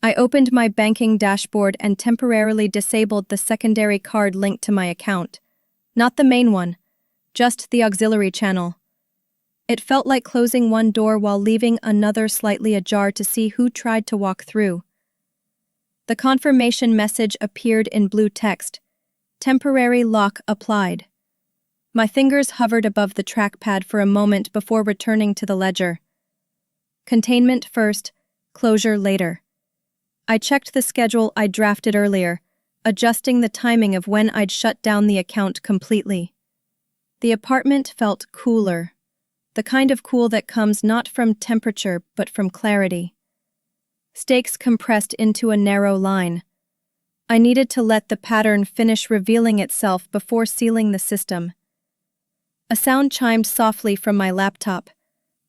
I opened my banking dashboard and temporarily disabled the secondary card linked to my account. Not the main one, just the auxiliary channel. It felt like closing one door while leaving another slightly ajar to see who tried to walk through. The confirmation message appeared in blue text. Temporary lock applied. My fingers hovered above the trackpad for a moment before returning to the ledger. Containment first, closure later. I checked the schedule I'd drafted earlier, adjusting the timing of when I'd shut down the account completely. The apartment felt cooler, the kind of cool that comes not from temperature but from clarity. Stakes compressed into a narrow line. I needed to let the pattern finish revealing itself before sealing the system. A sound chimed softly from my laptop.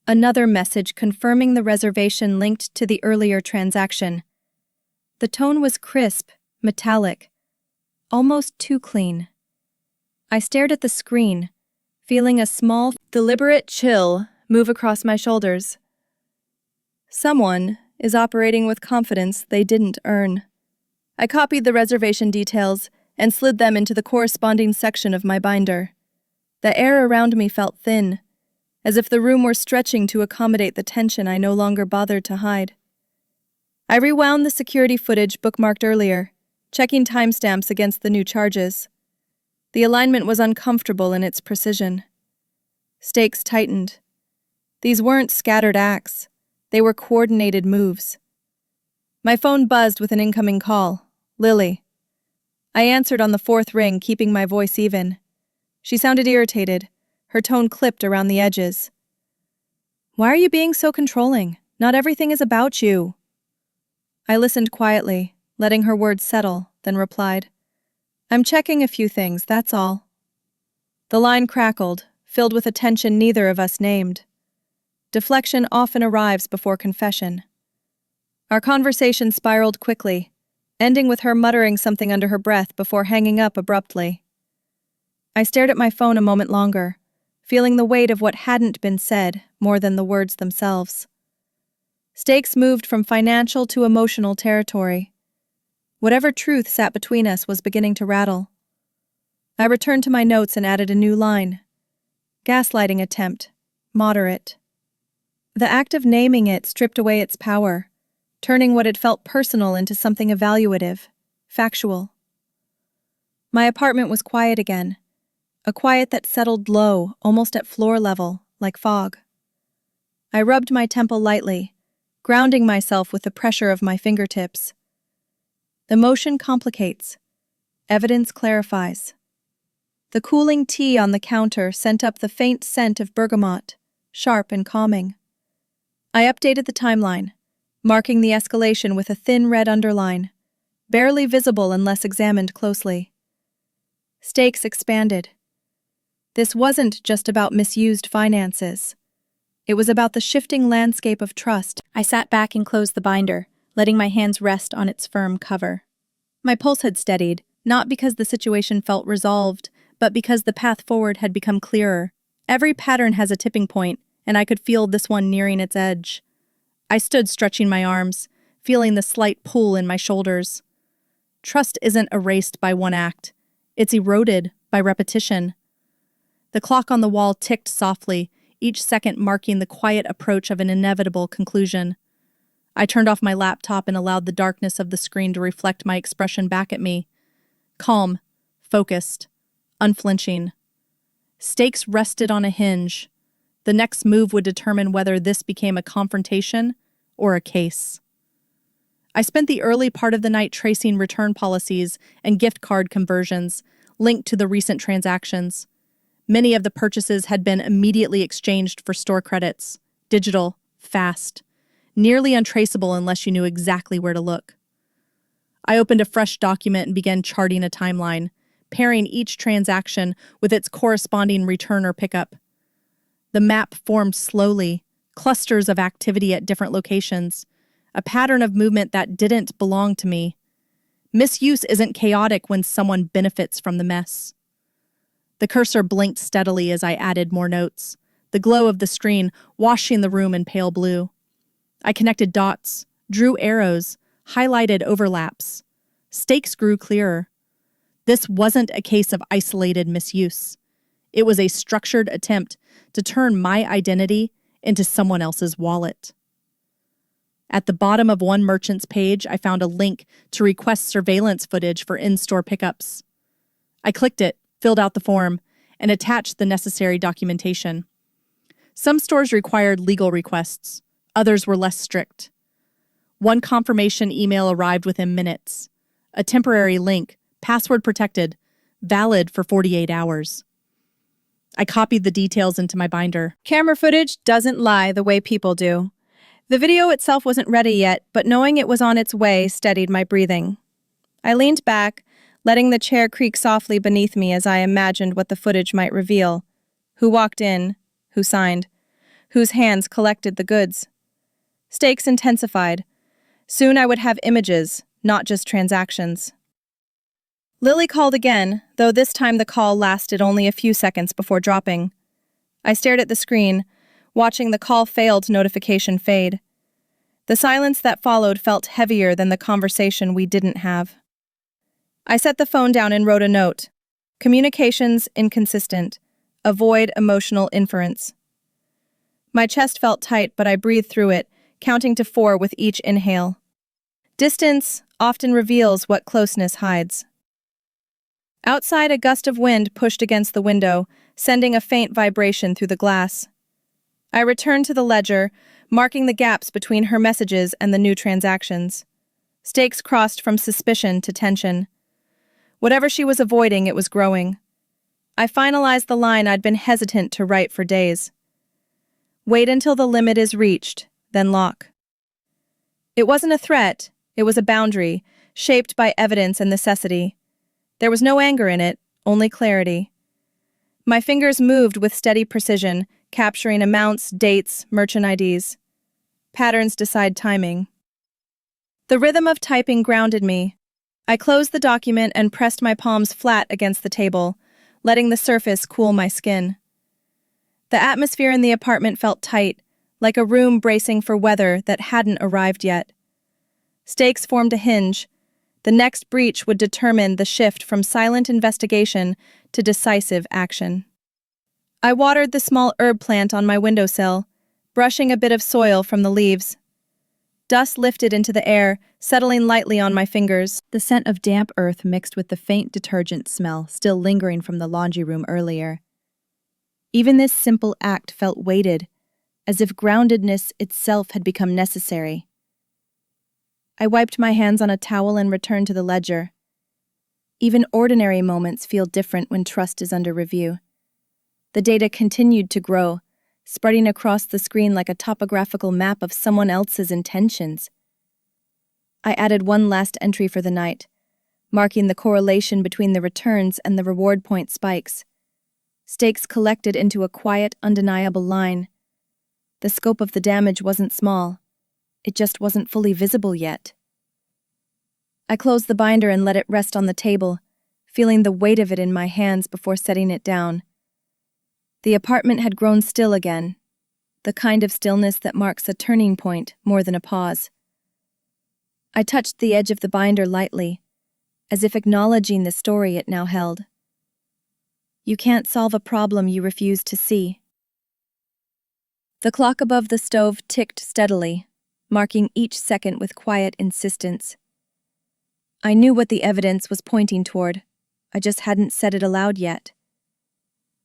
Another message confirming the reservation linked to the earlier transaction. The tone was crisp, metallic, almost too clean. I stared at the screen, feeling a small, deliberate chill move across my shoulders. Someone is operating with confidence they didn't earn. I copied the reservation details and slid them into the corresponding section of my binder. The air around me felt thin, as if the room were stretching to accommodate the tension I no longer bothered to hide. I rewound the security footage bookmarked earlier, checking timestamps against the new charges. The alignment was uncomfortable in its precision. Stakes tightened. These weren't scattered acts. They were coordinated moves. My phone buzzed with an incoming call. Lily. I answered on the fourth ring, keeping my voice even. She sounded irritated. Her tone clipped around the edges. Why are you being so controlling? Not everything is about you. I listened quietly, letting her words settle, then replied, I'm checking a few things, that's all. The line crackled, filled with a tension neither of us named. Deflection often arrives before confession. Our conversation spiraled quickly, ending with her muttering something under her breath before hanging up abruptly. I stared at my phone a moment longer, feeling the weight of what hadn't been said more than the words themselves. Stakes moved from financial to emotional territory. Whatever truth sat between us was beginning to rattle. I returned to my notes and added a new line. Gaslighting attempt. Moderate. The act of naming it stripped away its power, turning what had felt personal into something evaluative, factual. My apartment was quiet again, a quiet that settled low, almost at floor level, like fog. I rubbed my temple lightly, grounding myself with the pressure of my fingertips. The motion complicates. Evidence clarifies. The cooling tea on the counter sent up the faint scent of bergamot, sharp and calming. I updated the timeline, marking the escalation with a thin red underline, barely visible unless examined closely. Stakes expanded. This wasn't just about misused finances. It was about the shifting landscape of trust. I sat back and closed the binder, letting my hands rest on its firm cover. My pulse had steadied, not because the situation felt resolved, but because the path forward had become clearer. Every pattern has a tipping point, and I could feel this one nearing its edge. I stood stretching my arms, feeling the slight pull in my shoulders. Trust isn't erased by one act. It's eroded by repetition. The clock on the wall ticked softly, each second marking the quiet approach of an inevitable conclusion. I turned off my laptop and allowed the darkness of the screen to reflect my expression back at me. Calm, focused, unflinching. Stakes rested on a hinge. The next move would determine whether this became a confrontation or a case. I spent the early part of the night tracing return policies and gift card conversions linked to the recent transactions. Many of the purchases had been immediately exchanged for store credits, digital, fast, nearly untraceable unless you knew exactly where to look. I opened a fresh document and began charting a timeline, pairing each transaction with its corresponding return or pickup. The map formed slowly, clusters of activity at different locations, a pattern of movement that didn't belong to me. Misuse isn't chaotic when someone benefits from the mess. The cursor blinked steadily as I added more notes, the glow of the screen washing the room in pale blue. I connected dots, drew arrows, highlighted overlaps. Stakes grew clearer. This wasn't a case of isolated misuse. It was a structured attempt to turn my identity into someone else's wallet. At the bottom of one merchant's page, I found a link to request surveillance footage for in-store pickups. I clicked it, filled out the form, and attached the necessary documentation. Some stores required legal requests, others were less strict. One confirmation email arrived within minutes. A temporary link, password protected, valid for 48 hours. I copied the details into my binder. Camera footage doesn't lie the way people do. The video itself wasn't ready yet, but knowing it was on its way steadied my breathing. I leaned back, letting the chair creak softly beneath me as I imagined what the footage might reveal. Who walked in, who signed, whose hands collected the goods. Stakes intensified. Soon I would have images, not just transactions. Lily called again, though this time the call lasted only a few seconds before dropping. I stared at the screen, watching the call failed notification fade. The silence that followed felt heavier than the conversation we didn't have. I set the phone down and wrote a note. Communications inconsistent. Avoid emotional inference. My chest felt tight, but I breathed through it, counting to 4 with each inhale. Distance often reveals what closeness hides. Outside, a gust of wind pushed against the window, sending a faint vibration through the glass. I returned to the ledger, marking the gaps between her messages and the new transactions. Stakes crossed from suspicion to tension. Whatever she was avoiding, it was growing. I finalized the line I'd been hesitant to write for days. Wait until the limit is reached, then lock. It wasn't a threat, it was a boundary, shaped by evidence and necessity. There was no anger in it, only clarity. My fingers moved with steady precision, capturing amounts, dates, merchant IDs. Patterns decide timing. The rhythm of typing grounded me. I closed the document and pressed my palms flat against the table, letting the surface cool my skin. The atmosphere in the apartment felt tight, like a room bracing for weather that hadn't arrived yet. Stakes formed a hinge. The next breach would determine the shift from silent investigation to decisive action. I watered the small herb plant on my windowsill, brushing a bit of soil from the leaves. Dust lifted into the air, settling lightly on my fingers, the scent of damp earth mixed with the faint detergent smell still lingering from the laundry room earlier. Even this simple act felt weighted, as if groundedness itself had become necessary. I wiped my hands on a towel and returned to the ledger. Even ordinary moments feel different when trust is under review. The data continued to grow, spreading across the screen like a topographical map of someone else's intentions. I added one last entry for the night, marking the correlation between the returns and the reward point spikes. Stakes collected into a quiet, undeniable line. The scope of the damage wasn't small. It just wasn't fully visible yet. I closed the binder and let it rest on the table, feeling the weight of it in my hands before setting it down. The apartment had grown still again, the kind of stillness that marks a turning point more than a pause. I touched the edge of the binder lightly, as if acknowledging the story it now held. You can't solve a problem you refuse to see. The clock above the stove ticked steadily, marking each second with quiet insistence. I knew what the evidence was pointing toward. I just hadn't said it aloud yet.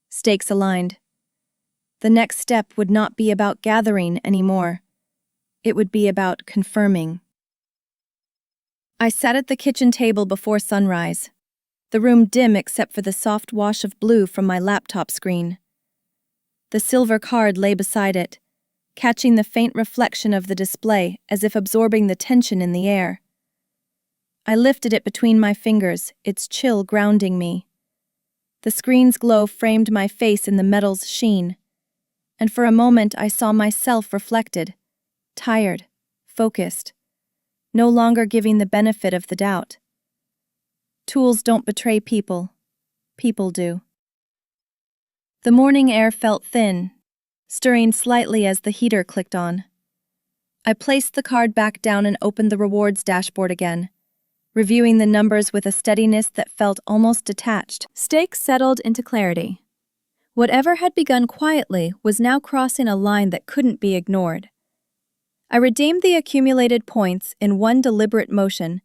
Stakes aligned. The next step would not be about gathering anymore. It would be about confirming. I sat at the kitchen table before sunrise, the room dim except for the soft wash of blue from my laptop screen. The silver card lay beside it, catching the faint reflection of the display as if absorbing the tension in the air. I lifted it between my fingers, its chill grounding me. The screen's glow framed my face in the metal's sheen, and for a moment I saw myself reflected, tired, focused, no longer giving the benefit of the doubt. Tools don't betray people. People do. The morning air felt thin, stirring slightly as the heater clicked on. I placed the card back down and opened the rewards dashboard again, reviewing the numbers with a steadiness that felt almost detached. Stakes settled into clarity. Whatever had begun quietly was now crossing a line that couldn't be ignored. I redeemed the accumulated points in one deliberate motion,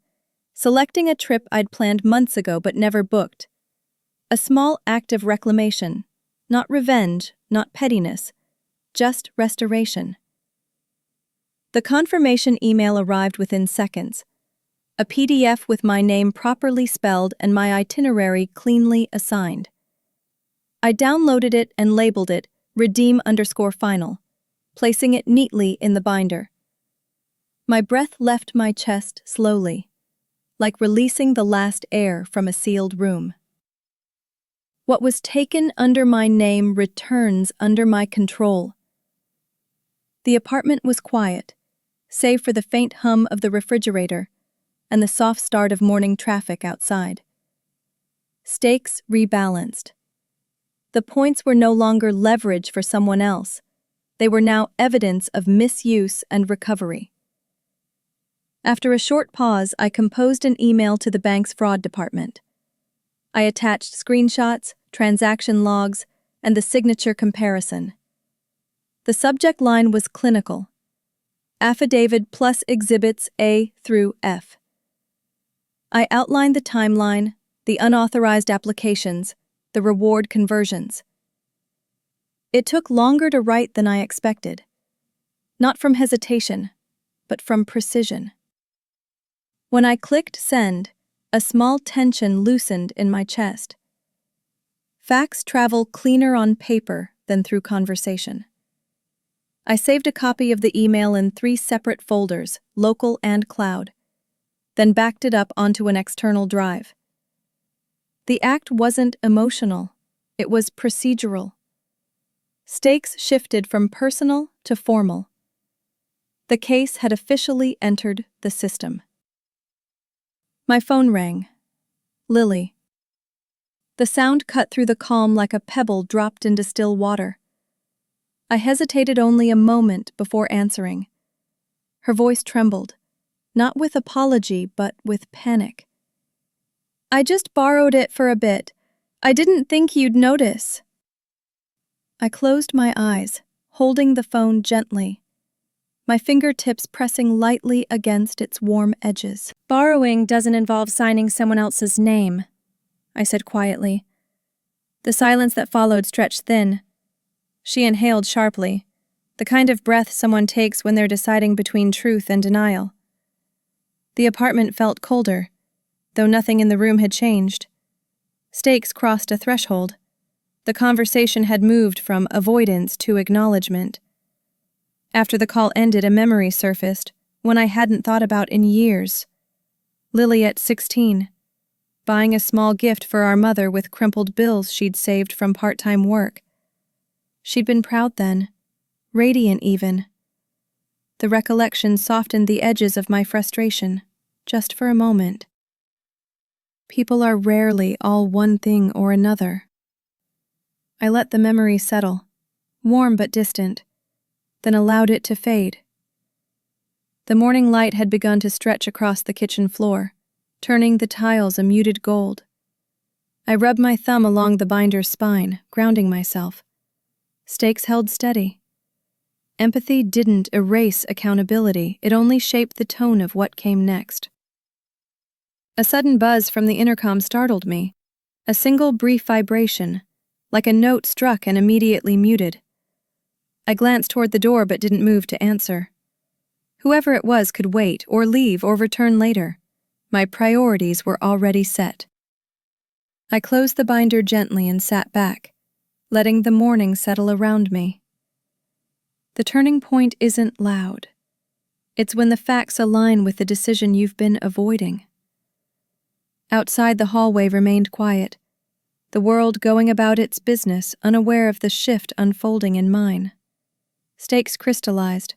selecting a trip I'd planned months ago but never booked. A small act of reclamation, not revenge, not pettiness, just restoration. The confirmation email arrived within seconds, a PDF with my name properly spelled and my itinerary cleanly assigned. I downloaded it and labeled it redeem_final, placing it neatly in the binder. My breath left my chest slowly, like releasing the last air from a sealed room. What was taken under my name returns under my control. The apartment was quiet, save for the faint hum of the refrigerator and the soft start of morning traffic outside. Stakes rebalanced. The points were no longer leverage for someone else. They were now evidence of misuse and recovery. After a short pause, I composed an email to the bank's fraud department. I attached screenshots, transaction logs, and the signature comparison. The subject line was clinical. Affidavit plus exhibits A through F. I outlined the timeline, the unauthorized applications, the reward conversions. It took longer to write than I expected. Not from hesitation, but from precision. When I clicked send, a small tension loosened in my chest. Facts travel cleaner on paper than through conversation. I saved a copy of the email in 3 separate folders, local and cloud, then backed it up onto an external drive. The act wasn't emotional, it was procedural. Stakes shifted from personal to formal. The case had officially entered the system. My phone rang. Lily. The sound cut through the calm like a pebble dropped into still water. I hesitated only a moment before answering. Her voice trembled, not with apology but with panic. I just borrowed it for a bit. I didn't think you'd notice. I closed my eyes, holding the phone gently, my fingertips pressing lightly against its warm edges. Borrowing doesn't involve signing someone else's name, I said quietly. The silence that followed stretched thin. She inhaled sharply, the kind of breath someone takes when they're deciding between truth and denial. The apartment felt colder, though nothing in the room had changed. Stakes crossed a threshold. The conversation had moved from avoidance to acknowledgement. After the call ended, a memory surfaced, one I hadn't thought about in years. Lily at 16, buying a small gift for our mother with crumpled bills she'd saved from part-time work. She'd been proud then, radiant even. The recollection softened the edges of my frustration, just for a moment. People are rarely all one thing or another. I let the memory settle, warm but distant, then allowed it to fade. The morning light had begun to stretch across the kitchen floor, turning the tiles a muted gold. I rubbed my thumb along the binder's spine, grounding myself. Stakes held steady. Empathy didn't erase accountability, it only shaped the tone of what came next. A sudden buzz from the intercom startled me, a single brief vibration, like a note struck and immediately muted. I glanced toward the door but didn't move to answer. Whoever it was could wait or leave or return later. My priorities were already set. I closed the binder gently and sat back, letting the morning settle around me. The turning point isn't loud. It's when the facts align with the decision you've been avoiding. Outside, the hallway remained quiet, the world going about its business, unaware of the shift unfolding in mine. Stakes crystallized.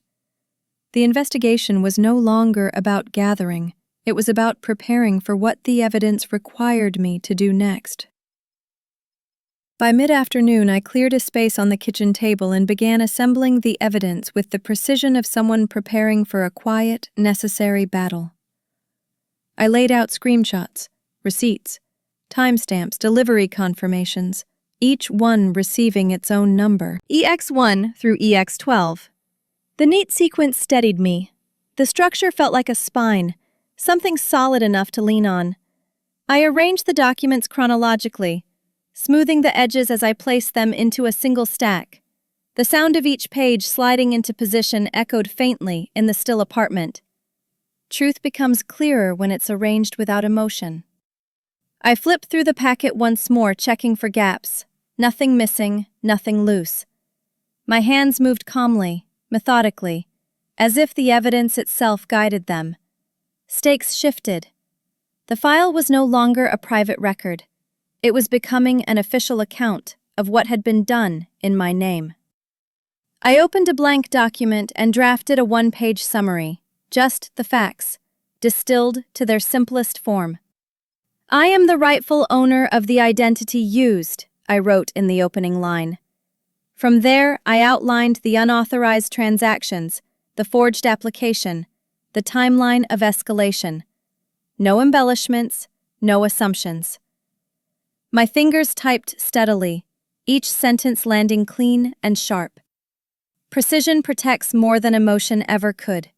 The investigation was no longer about gathering, it was about preparing for what the evidence required me to do next. By mid-afternoon, I cleared a space on the kitchen table and began assembling the evidence with the precision of someone preparing for a quiet, necessary battle. I laid out screenshots, receipts, timestamps, delivery confirmations, each one receiving its own number, EX1 through EX12. The neat sequence steadied me. The structure felt like a spine, something solid enough to lean on. I arranged the documents chronologically, smoothing the edges as I placed them into a single stack. The sound of each page sliding into position echoed faintly in the still apartment. Truth becomes clearer when it's arranged without emotion. I flipped through the packet once more, checking for gaps. Nothing missing, nothing loose. My hands moved calmly, methodically, as if the evidence itself guided them. Stakes shifted. The file was no longer a private record. It was becoming an official account of what had been done in my name. I opened a blank document and drafted a one-page summary, just the facts, distilled to their simplest form. "I am the rightful owner of the identity used," I wrote in the opening line. From there, I outlined the unauthorized transactions, the forged application, the timeline of escalation. No embellishments, no assumptions. My fingers typed steadily, each sentence landing clean and sharp. Precision protects more than emotion ever could.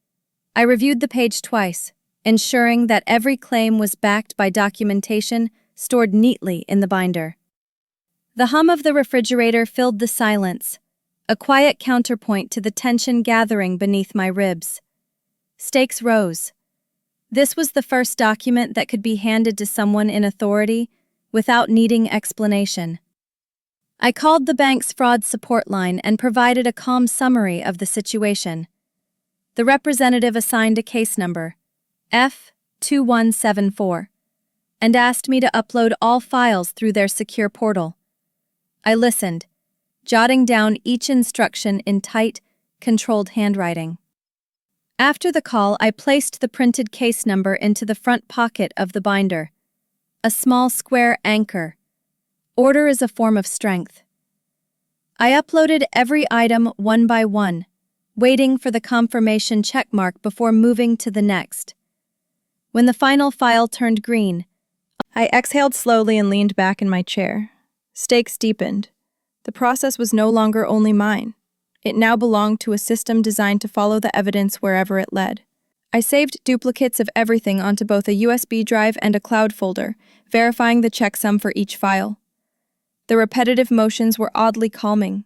I reviewed the page twice, ensuring that every claim was backed by documentation stored neatly in the binder. The hum of the refrigerator filled the silence, a quiet counterpoint to the tension gathering beneath my ribs. Stakes rose. This was the first document that could be handed to someone in authority without needing explanation. I called the bank's fraud support line and provided a calm summary of the situation. The representative assigned a case number, F2174, and asked me to upload all files through their secure portal. I listened, jotting down each instruction in tight, controlled handwriting. After the call, I placed the printed case number into the front pocket of the binder. A small square anchor. Order is a form of strength. I uploaded every item one by one, waiting for the confirmation checkmark before moving to the next. When the final file turned green, I exhaled slowly and leaned back in my chair. Stakes deepened. The process was no longer only mine. It now belonged to a system designed to follow the evidence wherever it led. I saved duplicates of everything onto both a USB drive and a cloud folder, verifying the checksum for each file. The repetitive motions were oddly calming,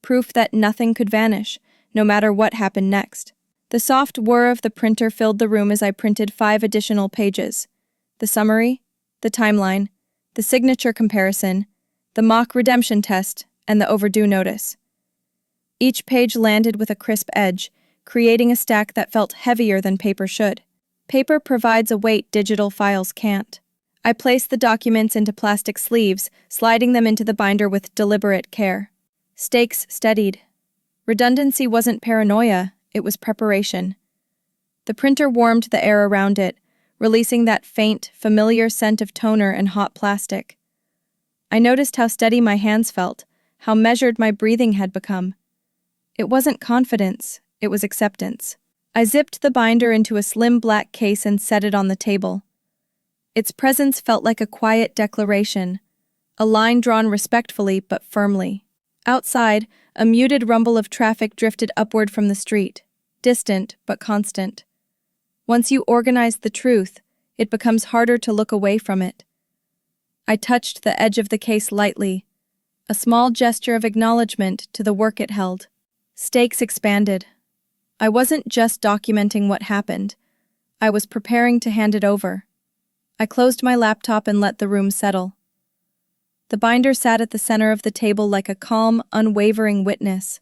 proof that nothing could vanish, no matter what happened next. The soft whir of the printer filled the room as I printed 5 additional pages. The summary, the timeline, the signature comparison, the mock redemption test, and the overdue notice. Each page landed with a crisp edge, creating a stack that felt heavier than paper should. Paper provides a weight digital files can't. I placed the documents into plastic sleeves, sliding them into the binder with deliberate care. Stakes steadied. Redundancy wasn't paranoia, it was preparation. The printer warmed the air around it, releasing that faint, familiar scent of toner and hot plastic. I noticed how steady my hands felt, how measured my breathing had become. It wasn't confidence, it was acceptance. I zipped the binder into a slim black case and set it on the table. Its presence felt like a quiet declaration, a line drawn respectfully but firmly. Outside, a muted rumble of traffic drifted upward from the street, distant but constant. Once you organize the truth, it becomes harder to look away from it. I touched the edge of the case lightly, a small gesture of acknowledgement to the work it held. Stakes expanded. I wasn't just documenting what happened. I was preparing to hand it over. I closed my laptop and let the room settle. The binder sat at the center of the table like a calm, unwavering witness.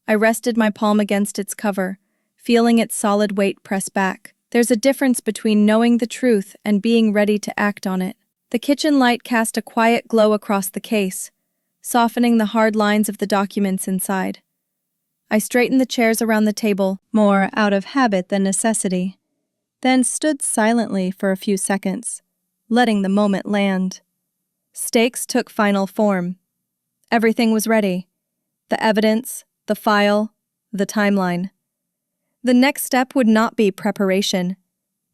I rested my palm against its cover, feeling its solid weight press back. There's a difference between knowing the truth and being ready to act on it. The kitchen light cast a quiet glow across the case, softening the hard lines of the documents inside. I straightened the chairs around the table, more out of habit than necessity, then stood silently for a few seconds, letting the moment land. Stakes took final form. Everything was ready. The evidence, the file, the timeline. The next step would not be preparation.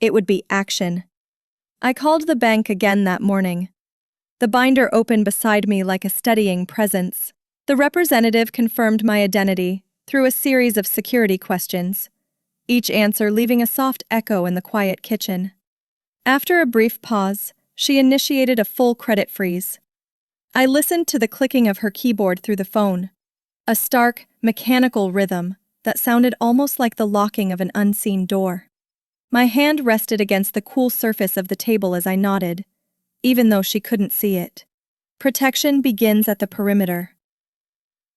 It would be action. I called the bank again that morning. The binder opened beside me like a steadying presence. The representative confirmed my identity through a series of security questions, each answer leaving a soft echo in the quiet kitchen. After a brief pause, she initiated a full credit freeze. I listened to the clicking of her keyboard through the phone, a stark, mechanical rhythm that sounded almost like the locking of an unseen door. My hand rested against the cool surface of the table as I nodded, even though she couldn't see it. Protection begins at the perimeter.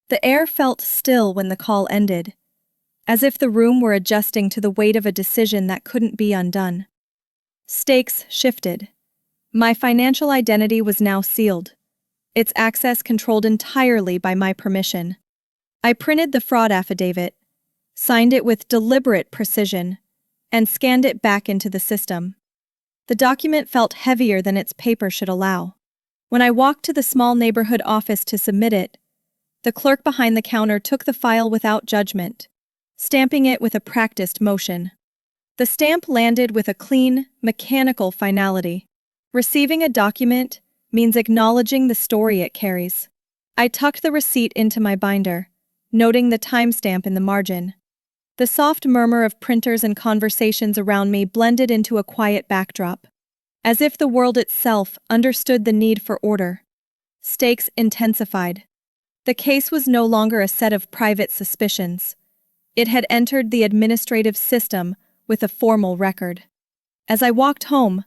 The air felt still when the call ended, as if the room were adjusting to the weight of a decision that couldn't be undone. Stakes shifted. My financial identity was now sealed, its access controlled entirely by my permission. I printed the fraud affidavit, signed it with deliberate precision, and scanned it back into the system. The document felt heavier than its paper should allow. When I walked to the small neighborhood office to submit it, the clerk behind the counter took the file without judgment, stamping it with a practiced motion. The stamp landed with a clean, mechanical finality. Receiving a document means acknowledging the story it carries. I tucked the receipt into my binder, noting the timestamp in the margin. The soft murmur of printers and conversations around me blended into a quiet backdrop, as if the world itself understood the need for order. Stakes intensified. The case was no longer a set of private suspicions. It had entered the administrative system with a formal record. As I walked home,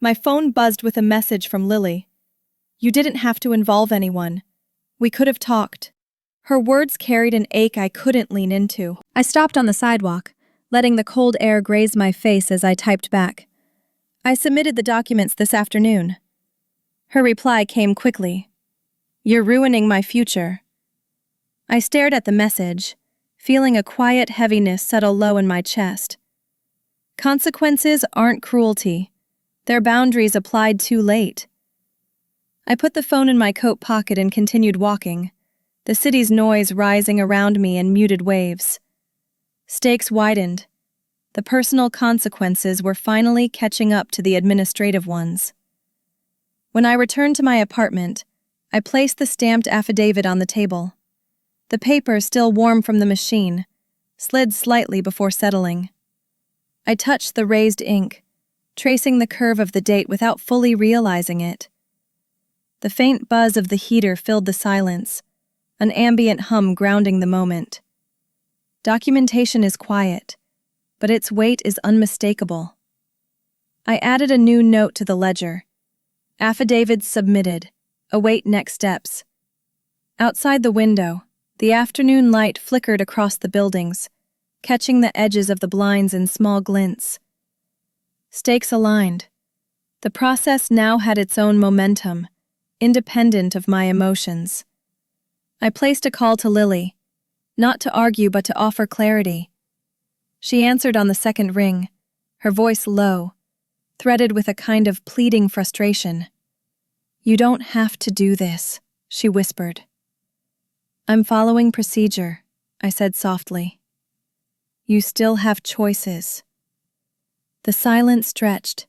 my phone buzzed with a message from Lily. "You didn't have to involve anyone. We could have talked." Her words carried an ache I couldn't lean into. I stopped on the sidewalk, letting the cold air graze my face as I typed back. "I submitted the documents this afternoon." Her reply came quickly. "You're ruining my future." I stared at the message, feeling a quiet heaviness settle low in my chest. Consequences aren't cruelty. They're boundaries applied too late. I put the phone in my coat pocket and continued walking, the city's noise rising around me in muted waves. Stakes widened. The personal consequences were finally catching up to the administrative ones. When I returned to my apartment, I placed the stamped affidavit on the table. The paper, still warm from the machine, slid slightly before settling. I touched the raised ink, tracing the curve of the date without fully realizing it. The faint buzz of the heater filled the silence, an ambient hum grounding the moment. Documentation is quiet, but its weight is unmistakable. I added a new note to the ledger. Affidavits submitted. Await next steps. Outside the window, the afternoon light flickered across the buildings, catching the edges of the blinds in small glints. Stakes aligned. The process now had its own momentum, independent of my emotions. I placed a call to Lily, not to argue but to offer clarity. She answered on the second ring, her voice low, threaded with a kind of pleading frustration. "You don't have to do this," she whispered. "I'm following procedure," I said softly. "You still have choices." The silence stretched.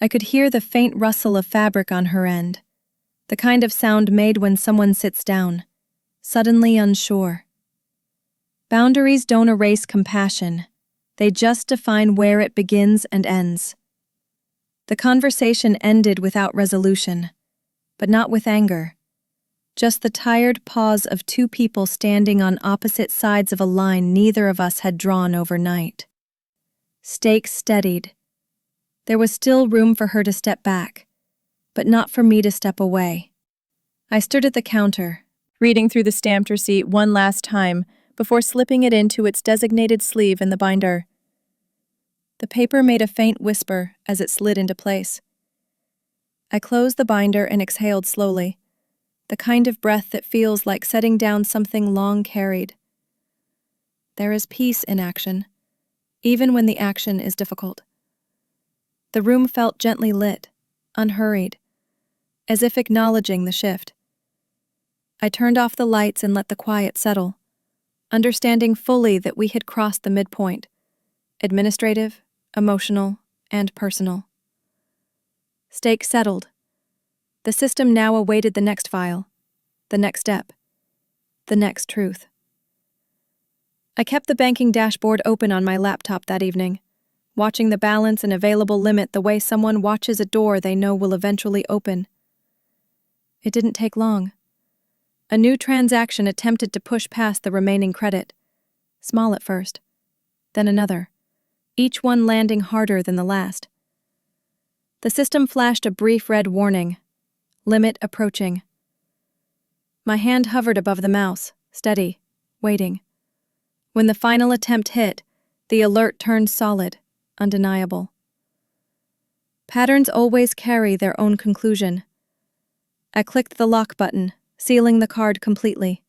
I could hear the faint rustle of fabric on her end, the kind of sound made when someone sits down, suddenly unsure. Boundaries don't erase compassion. They just define where it begins and ends. The conversation ended without resolution, but not with anger. Just the tired pause of two people standing on opposite sides of a line neither of us had drawn overnight. Stakes steadied. There was still room for her to step back, but not for me to step away. I stood at the counter, reading through the stamped receipt one last time before slipping it into its designated sleeve in the binder. The paper made a faint whisper as it slid into place. I closed the binder and exhaled slowly, the kind of breath that feels like setting down something long carried. There is peace in action, even when the action is difficult. The room felt gently lit, unhurried, as if acknowledging the shift. I turned off the lights and let the quiet settle, understanding fully that we had crossed the midpoint, administrative, emotional, and personal. Stakes settled. The system now awaited the next file, the next step, the next truth. I kept the banking dashboard open on my laptop that evening, watching the balance and available limit the way someone watches a door they know will eventually open. It didn't take long. A new transaction attempted to push past the remaining credit, small at first, then another, each one landing harder than the last. The system flashed a brief red warning, limit approaching. My hand hovered above the mouse, steady, waiting. When the final attempt hit, the alert turned solid, undeniable. Patterns always carry their own conclusion. I clicked the lock button, sealing the card completely.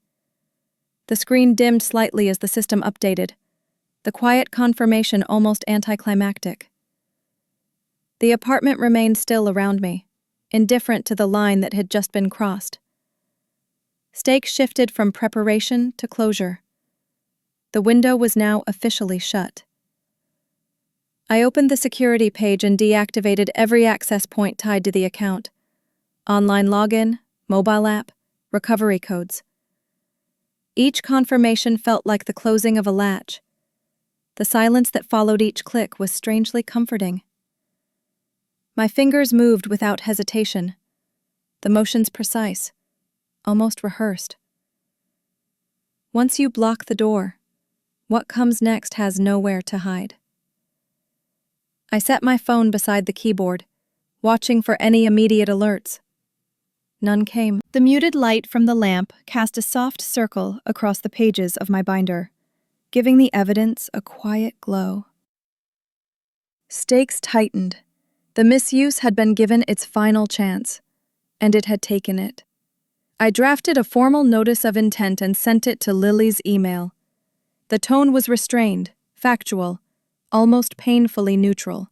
The screen dimmed slightly as the system updated, the quiet confirmation almost anticlimactic. The apartment remained still around me, indifferent to the line that had just been crossed. Stakes shifted from preparation to closure. The window was now officially shut. I opened the security page and deactivated every access point tied to the account. Online login, mobile app, recovery codes. Each confirmation felt like the closing of a latch. The silence that followed each click was strangely comforting. My fingers moved without hesitation, the motions precise, almost rehearsed. Once you block the door, what comes next has nowhere to hide. I set my phone beside the keyboard, watching for any immediate alerts. None came. The muted light from the lamp cast a soft circle across the pages of my binder, giving the evidence a quiet glow. Stakes tightened. The misuse had been given its final chance, and it had taken it. I drafted a formal notice of intent and sent it to Lily's email. The tone was restrained, factual, almost painfully neutral.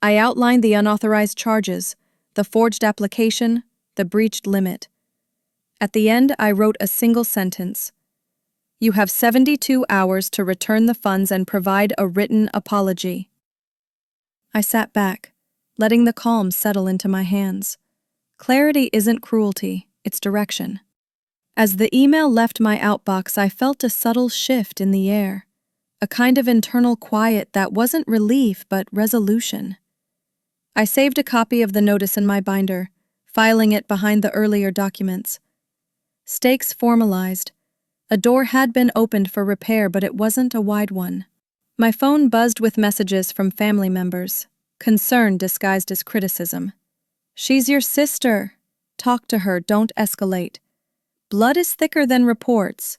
I outlined the unauthorized charges, the forged application, the breached limit. At the end, I wrote a single sentence. You have 72 hours to return the funds and provide a written apology. I sat back, letting the calm settle into my hands. Clarity isn't cruelty, it's direction. As the email left my outbox, I felt a subtle shift in the air, a kind of internal quiet that wasn't relief but resolution. I saved a copy of the notice in my binder, filing it behind the earlier documents. Stakes formalized. A door had been opened for repair, but it wasn't a wide one. My phone buzzed with messages from family members, concern disguised as criticism. She's your sister. Talk to her, don't escalate. Blood is thicker than reports.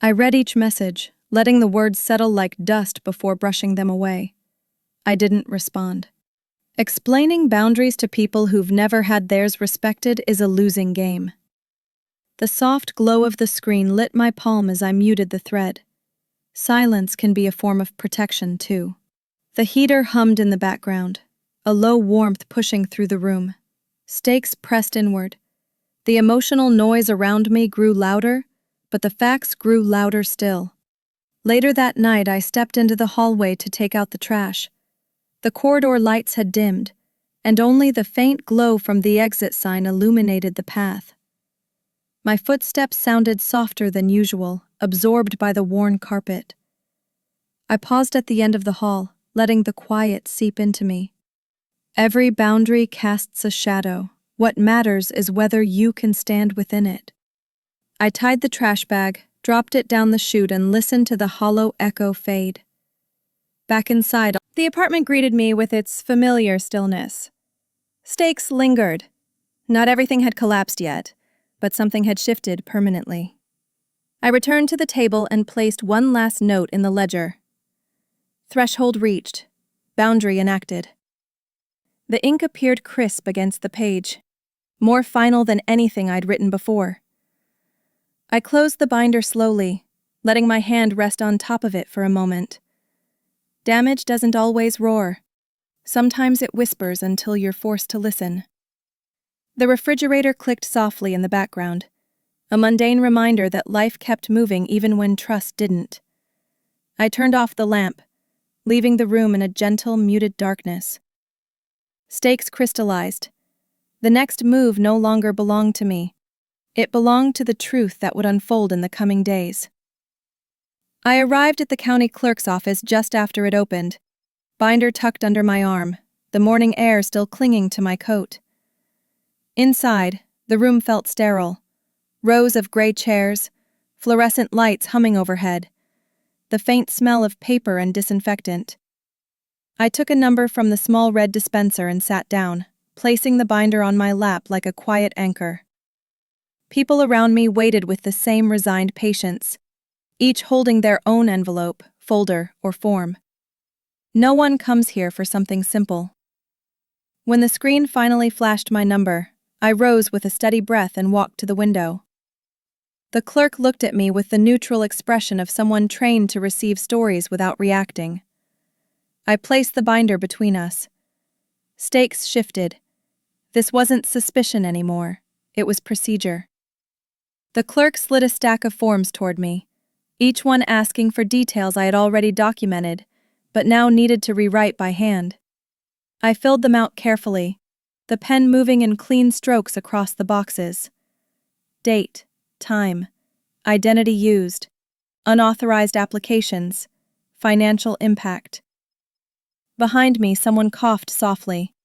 I read each message, letting the words settle like dust before brushing them away. I didn't respond. Explaining boundaries to people who've never had theirs respected is a losing game. The soft glow of the screen lit my palm as I muted the thread. Silence can be a form of protection, too. The heater hummed in the background, a low warmth pushing through the room. Stakes pressed inward. The emotional noise around me grew louder, but the facts grew louder still. Later that night, I stepped into the hallway to take out the trash. The corridor lights had dimmed, and only the faint glow from the exit sign illuminated the path. My footsteps sounded softer than usual, absorbed by the worn carpet. I paused at the end of the hall, letting the quiet seep into me. Every boundary casts a shadow. What matters is whether you can stand within it. I tied the trash bag, dropped it down the chute, and listened to the hollow echo fade. Back inside, the apartment greeted me with its familiar stillness. Stakes lingered. Not everything had collapsed yet, but something had shifted permanently. I returned to the table and placed one last note in the ledger. Threshold reached. Boundary enacted. The ink appeared crisp against the page, more final than anything I'd written before. I closed the binder slowly, letting my hand rest on top of it for a moment. Damage doesn't always roar. Sometimes it whispers until you're forced to listen. The refrigerator clicked softly in the background, a mundane reminder that life kept moving even when trust didn't. I turned off the lamp, leaving the room in a gentle, muted darkness. Stakes crystallized. The next move no longer belonged to me. It belonged to the truth that would unfold in the coming days. I arrived at the county clerk's office just after it opened, binder tucked under my arm, the morning air still clinging to my coat. Inside, the room felt sterile. Rows of gray chairs, fluorescent lights humming overhead, the faint smell of paper and disinfectant. I took a number from the small red dispenser and sat down, placing the binder on my lap like a quiet anchor. People around me waited with the same resigned patience, each holding their own envelope, folder, or form. No one comes here for something simple. When the screen finally flashed my number, I rose with a steady breath and walked to the window. The clerk looked at me with the neutral expression of someone trained to receive stories without reacting. I placed the binder between us. Stakes shifted. This wasn't suspicion anymore. It was procedure. The clerk slid a stack of forms toward me, each one asking for details I had already documented, but now needed to rewrite by hand. I filled them out carefully, the pen moving in clean strokes across the boxes. Date, time, identity used, unauthorized applications, financial impact. Behind me, someone coughed softly.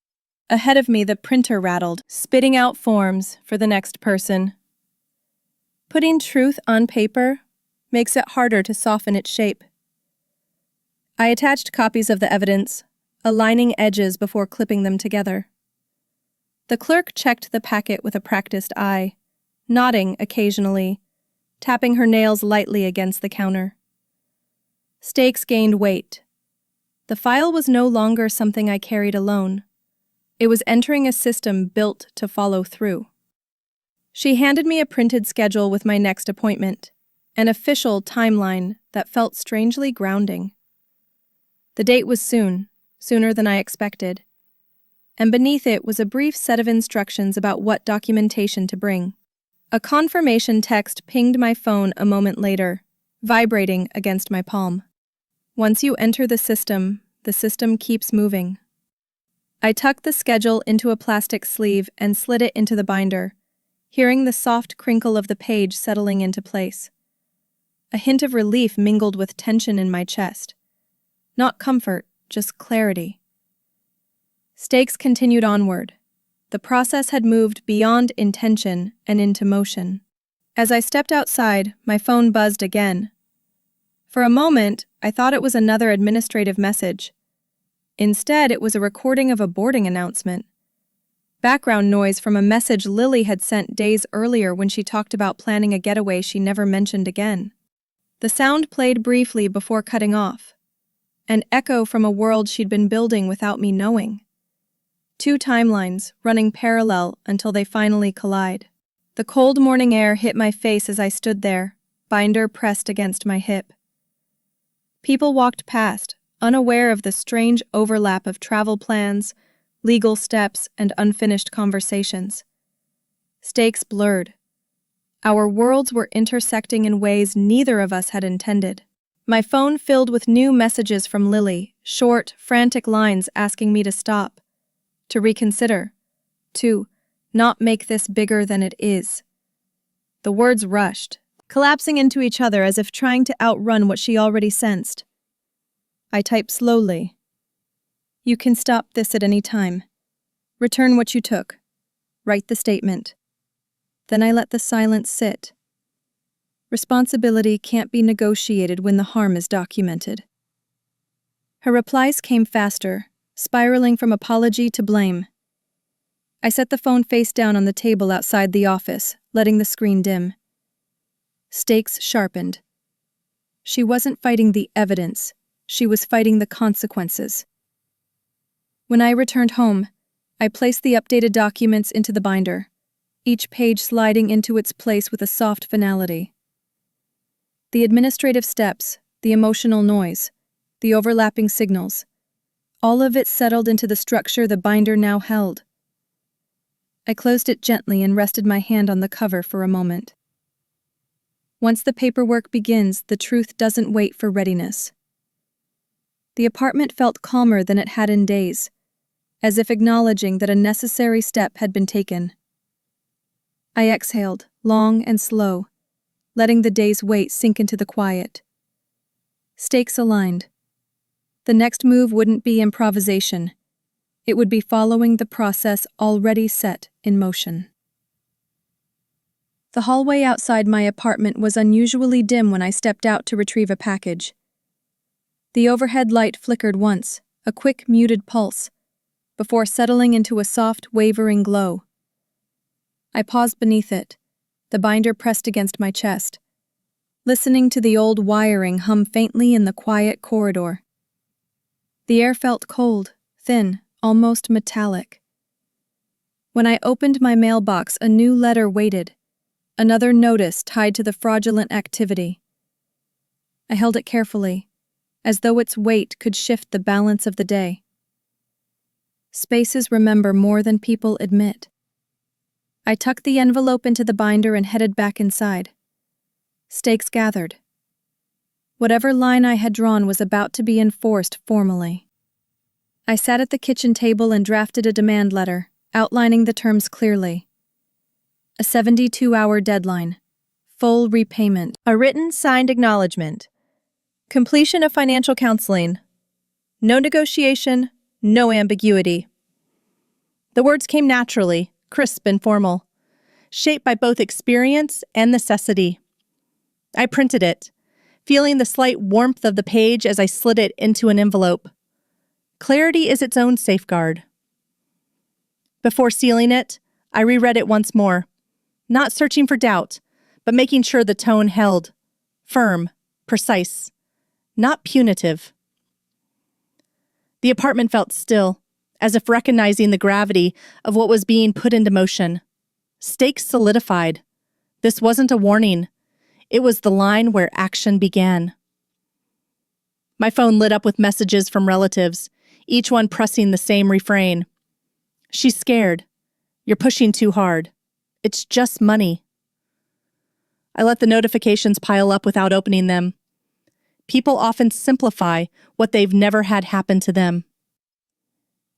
Ahead of me, the printer rattled, spitting out forms for the next person. Putting truth on paper makes it harder to soften its shape. I attached copies of the evidence, aligning edges before clipping them together. The clerk checked the packet with a practiced eye, nodding occasionally, tapping her nails lightly against the counter. Stakes gained weight. The file was no longer something I carried alone. It was entering a system built to follow through. She handed me a printed schedule with my next appointment, an official timeline that felt strangely grounding. The date was soon, sooner than I expected, and beneath it was a brief set of instructions about what documentation to bring. A confirmation text pinged my phone a moment later, vibrating against my palm. Once you enter the system keeps moving. I tucked the schedule into a plastic sleeve and slid it into the binder, hearing the soft crinkle of the page settling into place. A hint of relief mingled with tension in my chest. Not comfort, just clarity. Stakes continued onward. The process had moved beyond intention and into motion. As I stepped outside, my phone buzzed again. For a moment, I thought it was another administrative message. Instead, it was a recording of a boarding announcement. Background noise from a message Lily had sent days earlier when she talked about planning a getaway she never mentioned again. The sound played briefly before cutting off. An echo from a world she'd been building without me knowing. 2 timelines, running parallel until they finally collide. The cold morning air hit my face as I stood there, binder pressed against my hip. People walked past, unaware of the strange overlap of travel plans, legal steps, and unfinished conversations. Stakes blurred. Our worlds were intersecting in ways neither of us had intended. My phone filled with new messages from Lily, short, frantic lines asking me to stop, to reconsider, to not make this bigger than it is. The words rushed, collapsing into each other as if trying to outrun what she already sensed. I typed slowly. You can stop this at any time. Return what you took. Write the statement. Then I let the silence sit. Responsibility can't be negotiated when the harm is documented. Her replies came faster, spiraling from apology to blame. I set the phone face down on the table outside the office, letting the screen dim. Stakes sharpened. She wasn't fighting the evidence, she was fighting the consequences. When I returned home, I placed the updated documents into the binder, each page sliding into its place with a soft finality. The administrative steps, the emotional noise, the overlapping signals, all of it settled into the structure the binder now held. I closed it gently and rested my hand on the cover for a moment. Once the paperwork begins, the truth doesn't wait for readiness. The apartment felt calmer than it had in days, as if acknowledging that a necessary step had been taken. I exhaled, long and slow, letting the day's weight sink into the quiet. Stakes aligned. The next move wouldn't be improvisation. It would be following the process already set in motion. The hallway outside my apartment was unusually dim when I stepped out to retrieve a package. The overhead light flickered once, a quick muted pulse, before settling into a soft, wavering glow. I paused beneath it, the binder pressed against my chest, listening to the old wiring hum faintly in the quiet corridor. The air felt cold, thin, almost metallic. When I opened my mailbox, a new letter waited, another notice tied to the fraudulent activity. I held it carefully, as though its weight could shift the balance of the day. Spaces remember more than people admit. I tucked the envelope into the binder and headed back inside. Stakes gathered. Whatever line I had drawn was about to be enforced formally. I sat at the kitchen table and drafted a demand letter, outlining the terms clearly. A 72-hour deadline. Full repayment. A written, signed acknowledgement. Completion of financial counseling. No negotiation, no ambiguity. The words came naturally, crisp and formal, shaped by both experience and necessity. I printed it, feeling the slight warmth of the page as I slid it into an envelope. Clarity is its own safeguard. Before sealing it, I reread it once more, not searching for doubt, but making sure the tone held. Firm, precise, not punitive. The apartment felt still, as if recognizing the gravity of what was being put into motion. Stakes solidified. This wasn't a warning. It was the line where action began. My phone lit up with messages from relatives, each one pressing the same refrain. She's scared. You're pushing too hard. It's just money. I let the notifications pile up without opening them. People often simplify what they've never had happen to them.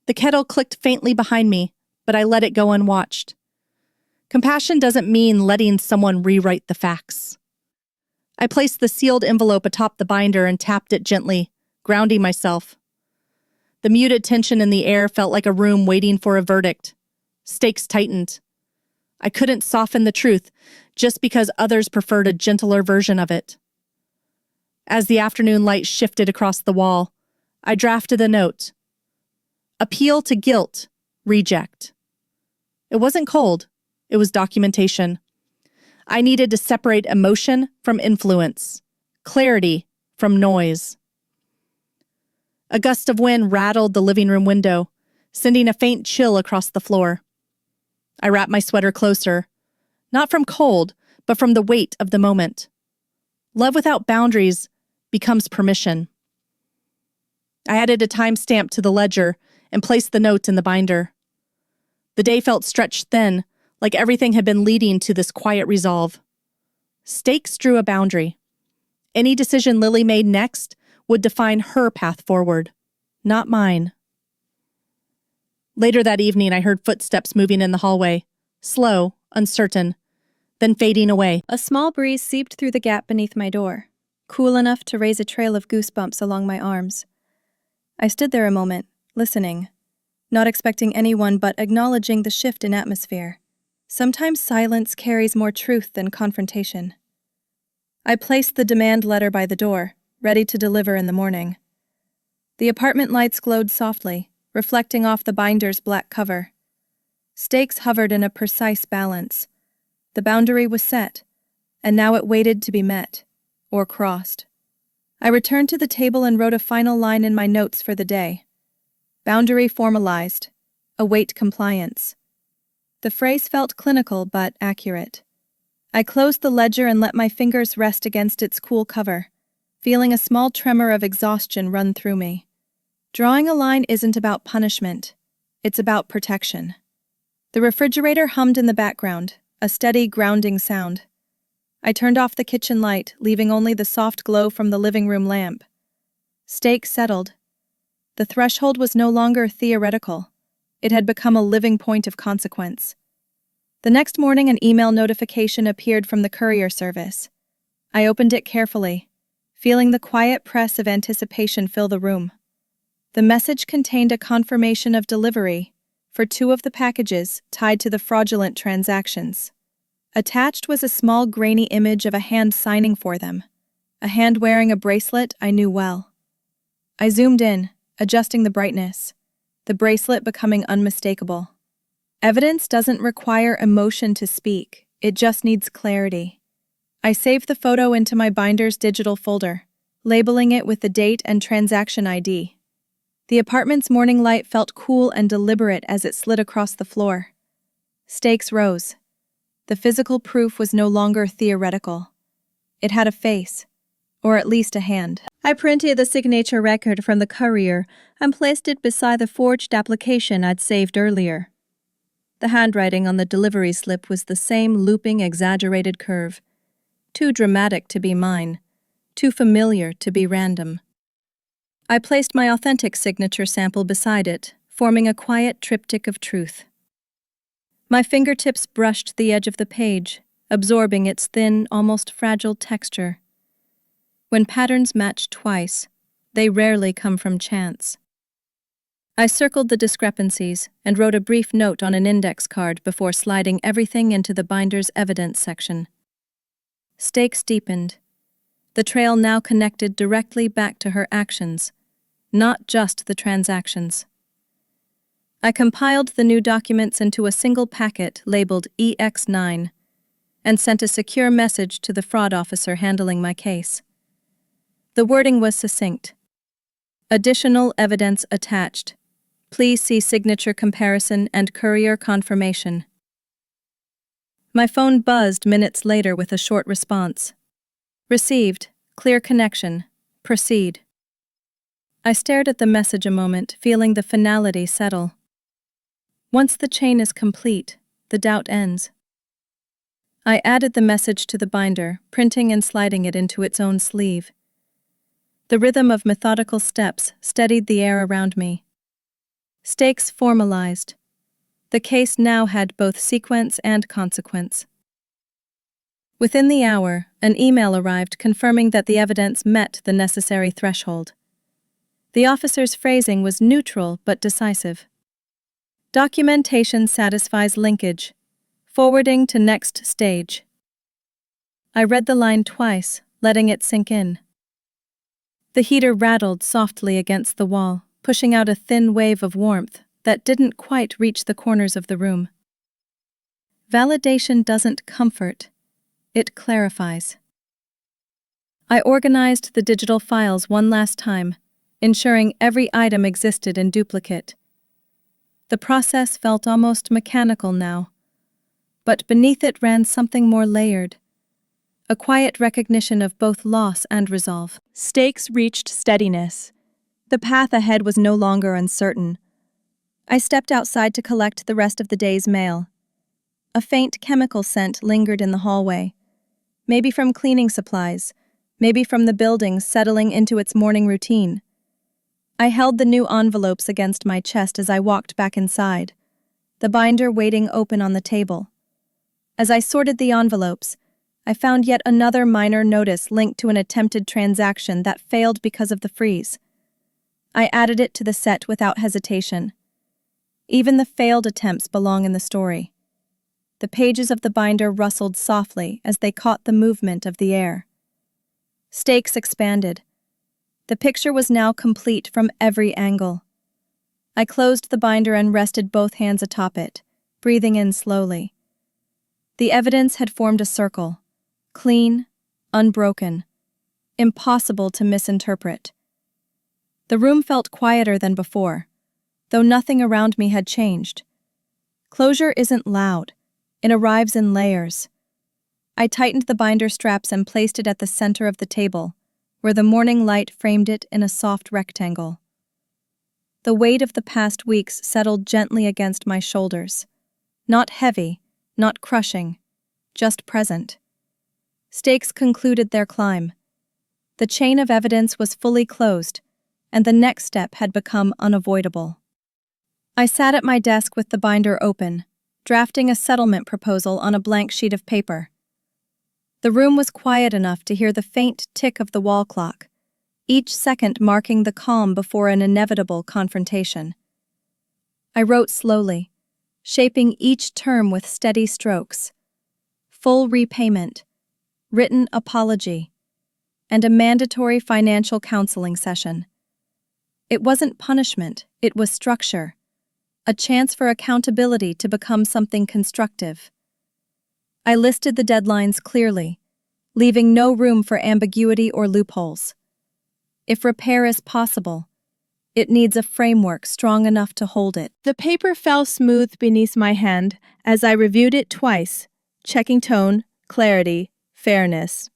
The kettle clicked faintly behind me, but I let it go unwatched. Compassion doesn't mean letting someone rewrite the facts. I placed the sealed envelope atop the binder and tapped it gently, grounding myself. The muted tension in the air felt like a room waiting for a verdict. Stakes tightened. I couldn't soften the truth just because others preferred a gentler version of it. As the afternoon light shifted across the wall, I drafted a note. Appeal to guilt, reject. It wasn't cold, it was documentation. I needed to separate emotion from influence, clarity from noise. A gust of wind rattled the living room window, sending a faint chill across the floor. I wrapped my sweater closer, not from cold, but from the weight of the moment. Love without boundaries becomes permission. I added a timestamp to the ledger and placed the note in the binder. The day felt stretched thin, like everything had been leading to this quiet resolve. Stakes drew a boundary. Any decision Lily made next would define her path forward, not mine. Later that evening, I heard footsteps moving in the hallway, slow, uncertain, then fading away. A small breeze seeped through the gap beneath my door, cool enough to raise a trail of goosebumps along my arms. I stood there a moment, listening, not expecting anyone but acknowledging the shift in atmosphere. Sometimes silence carries more truth than confrontation. I placed the demand letter by the door, ready to deliver in the morning. The apartment lights glowed softly, reflecting off the binder's black cover. Stakes hovered in a precise balance. The boundary was set, and now it waited to be met, or crossed. I returned to the table and wrote a final line in my notes for the day. Boundary formalized. Await compliance. The phrase felt clinical but accurate. I closed the ledger and let my fingers rest against its cool cover, feeling a small tremor of exhaustion run through me. Drawing a line isn't about punishment. It's about protection. The refrigerator hummed in the background, a steady, grounding sound. I turned off the kitchen light, leaving only the soft glow from the living room lamp. Stakes settled. The threshold was no longer theoretical. It had become a living point of consequence. The next morning, an email notification appeared from the courier service. I opened it carefully, feeling the quiet press of anticipation fill the room. The message contained a confirmation of delivery for 2 of the packages tied to the fraudulent transactions. Attached was a small grainy image of a hand signing for them, a hand wearing a bracelet I knew well. I zoomed in, adjusting the brightness, the bracelet becoming unmistakable. Evidence doesn't require emotion to speak, it just needs clarity. I saved the photo into my binder's digital folder, labeling it with the date and transaction ID. The apartment's morning light felt cool and deliberate as it slid across the floor. Stakes rose. The physical proof was no longer theoretical. It had a face, or at least a hand. I printed the signature record from the courier and placed it beside the forged application I'd saved earlier. The handwriting on the delivery slip was the same looping, exaggerated curve. Too dramatic to be mine, too familiar to be random. I placed my authentic signature sample beside it, forming a quiet triptych of truth. My fingertips brushed the edge of the page, absorbing its thin, almost fragile texture. When patterns match twice, they rarely come from chance. I circled the discrepancies and wrote a brief note on an index card before sliding everything into the binder's evidence section. Stakes deepened. The trail now connected directly back to her actions, not just the transactions. I compiled the new documents into a single packet labeled EX9 and sent a secure message to the fraud officer handling my case. The wording was succinct. Additional evidence attached. Please see signature comparison and courier confirmation. My phone buzzed minutes later with a short response. Received. Clear connection. Proceed. I stared at the message a moment, feeling the finality settle. Once the chain is complete, the doubt ends. I added the message to the binder, printing and sliding it into its own sleeve. The rhythm of methodical steps steadied the air around me. Stakes formalized. The case now had both sequence and consequence. Within the hour, an email arrived confirming that the evidence met the necessary threshold. The officer's phrasing was neutral but decisive. Documentation satisfies linkage. Forwarding to next stage. I read the line twice, letting it sink in. The heater rattled softly against the wall, pushing out a thin wave of warmth that didn't quite reach the corners of the room. Validation doesn't comfort, it clarifies. I organized the digital files one last time, ensuring every item existed in duplicate. The process felt almost mechanical now, but beneath it ran something more layered. A quiet recognition of both loss and resolve. Stakes reached steadiness. The path ahead was no longer uncertain. I stepped outside to collect the rest of the day's mail. A faint chemical scent lingered in the hallway. Maybe from cleaning supplies, maybe from the building settling into its morning routine. I held the new envelopes against my chest as I walked back inside, the binder waiting open on the table. As I sorted the envelopes, I found yet another minor notice linked to an attempted transaction that failed because of the freeze. I added it to the set without hesitation. Even the failed attempts belong in the story. The pages of the binder rustled softly as they caught the movement of the air. Stakes expanded. The picture was now complete from every angle. I closed the binder and rested both hands atop it, breathing in slowly. The evidence had formed a circle. Clean, unbroken, impossible to misinterpret. The room felt quieter than before, though nothing around me had changed. Closure isn't loud, it arrives in layers. I tightened the binder straps and placed it at the center of the table, where the morning light framed it in a soft rectangle. The weight of the past weeks settled gently against my shoulders. Not heavy, not crushing, just present. Stakes concluded their climb. The chain of evidence was fully closed, and the next step had become unavoidable. I sat at my desk with the binder open, drafting a settlement proposal on a blank sheet of paper. The room was quiet enough to hear the faint tick of the wall clock, each second marking the calm before an inevitable confrontation. I wrote slowly, shaping each term with steady strokes. Full repayment, written apology, and a mandatory financial counseling session. It wasn't punishment, it was structure, a chance for accountability to become something constructive. I listed the deadlines clearly, leaving no room for ambiguity or loopholes. If repair is possible, It needs a framework strong enough to hold it. The paper fell smooth beneath my hand as I reviewed it twice, checking tone, clarity, fairness.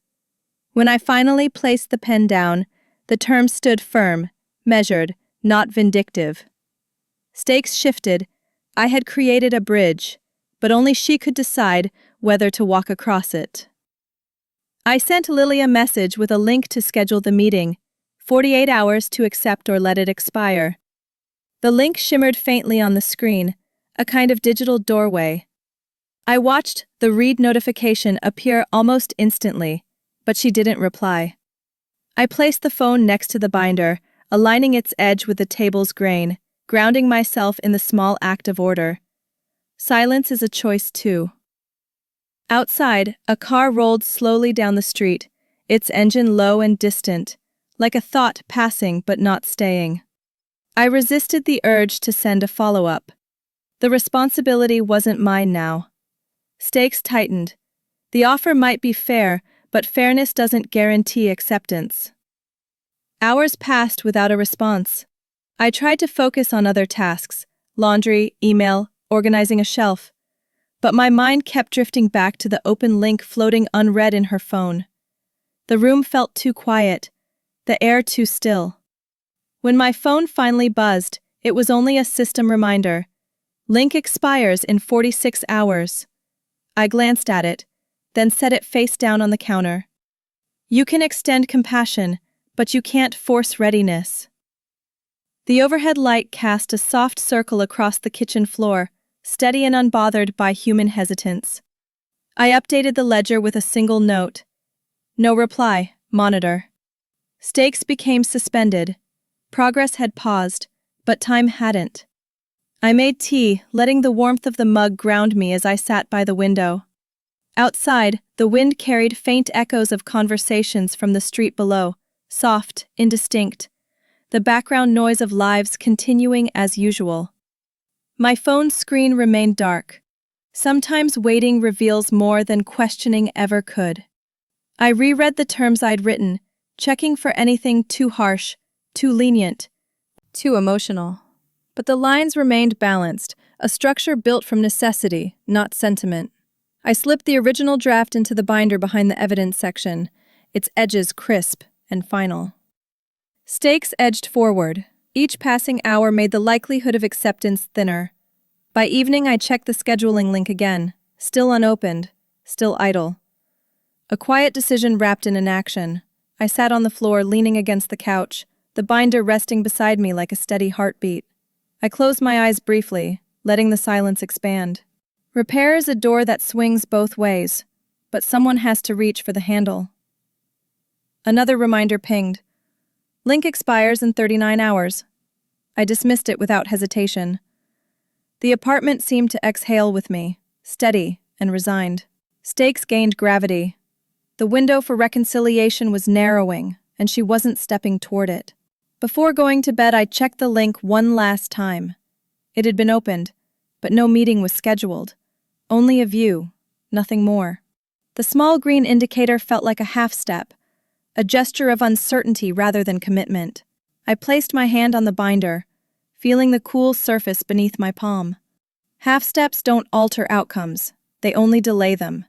When I finally placed the pen down, the terms stood firm, measured, not vindictive. Stakes shifted. I had created a bridge, but only she could decide whether to walk across it. I sent Lily a message with a link to schedule the meeting, 48 hours to accept or let it expire. The link shimmered faintly on the screen, a kind of digital doorway. I watched the read notification appear almost instantly, but she didn't reply. I placed the phone next to the binder, aligning its edge with the table's grain, grounding myself in the small act of order. Silence is a choice too. Outside, a car rolled slowly down the street, its engine low and distant, like a thought passing but not staying. I resisted the urge to send a follow-up. The responsibility wasn't mine now. Stakes tightened. The offer might be fair, but fairness doesn't guarantee acceptance. Hours passed without a response. I tried to focus on other tasks, laundry, email, organizing a shelf. But my mind kept drifting back to the open link floating unread in her phone. The room felt too quiet, the air too still. When my phone finally buzzed, it was only a system reminder. Link expires in 46 hours. I glanced at it, then set it face down on the counter. You can extend compassion, but you can't force readiness. The overhead light cast a soft circle across the kitchen floor, steady and unbothered by human hesitance. I updated the ledger with a single note. No reply, monitor. Stakes became suspended. Progress had paused, but time hadn't. I made tea, letting the warmth of the mug ground me as I sat by the window. Outside, the wind carried faint echoes of conversations from the street below, soft, indistinct, the background noise of lives continuing as usual. My phone's screen remained dark. Sometimes waiting reveals more than questioning ever could. I reread the terms I'd written, checking for anything too harsh, too lenient, too emotional. But the lines remained balanced, a structure built from necessity, not sentiment. I slipped the original draft into the binder behind the evidence section, its edges crisp and final. Stakes edged forward. Each passing hour made the likelihood of acceptance thinner. By evening, I checked the scheduling link again, still unopened, still idle. A quiet decision wrapped in inaction. I sat on the floor, leaning against the couch, the binder resting beside me like a steady heartbeat. I closed my eyes briefly, letting the silence expand. Repair is a door that swings both ways, but someone has to reach for the handle. Another reminder pinged. Link expires in 39 hours. I dismissed it without hesitation. The apartment seemed to exhale with me, steady and resigned. Stakes gained gravity. The window for reconciliation was narrowing, and she wasn't stepping toward it. Before going to bed, I checked the link one last time. It had been opened, but no meeting was scheduled. Only a view, nothing more. The small green indicator felt like a half-step, a gesture of uncertainty rather than commitment. I placed my hand on the binder, feeling the cool surface beneath my palm. Half-steps don't alter outcomes, they only delay them.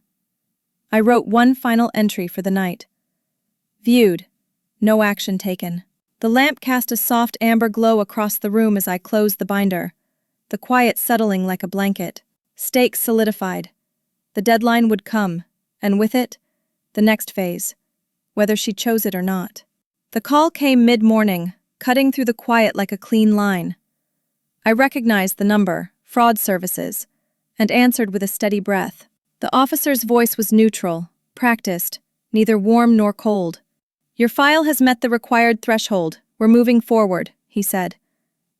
I wrote one final entry for the night. Viewed. No action taken. The lamp cast a soft amber glow across the room as I closed the binder, the quiet settling like a blanket. Stakes solidified. The deadline would come, and with it, the next phase, whether she chose it or not. The call came mid-morning, cutting through the quiet like a clean line. I recognized the number, Fraud Services, and answered with a steady breath. The officer's voice was neutral, practiced, neither warm nor cold. Your file has met the required threshold. We're moving forward, he said.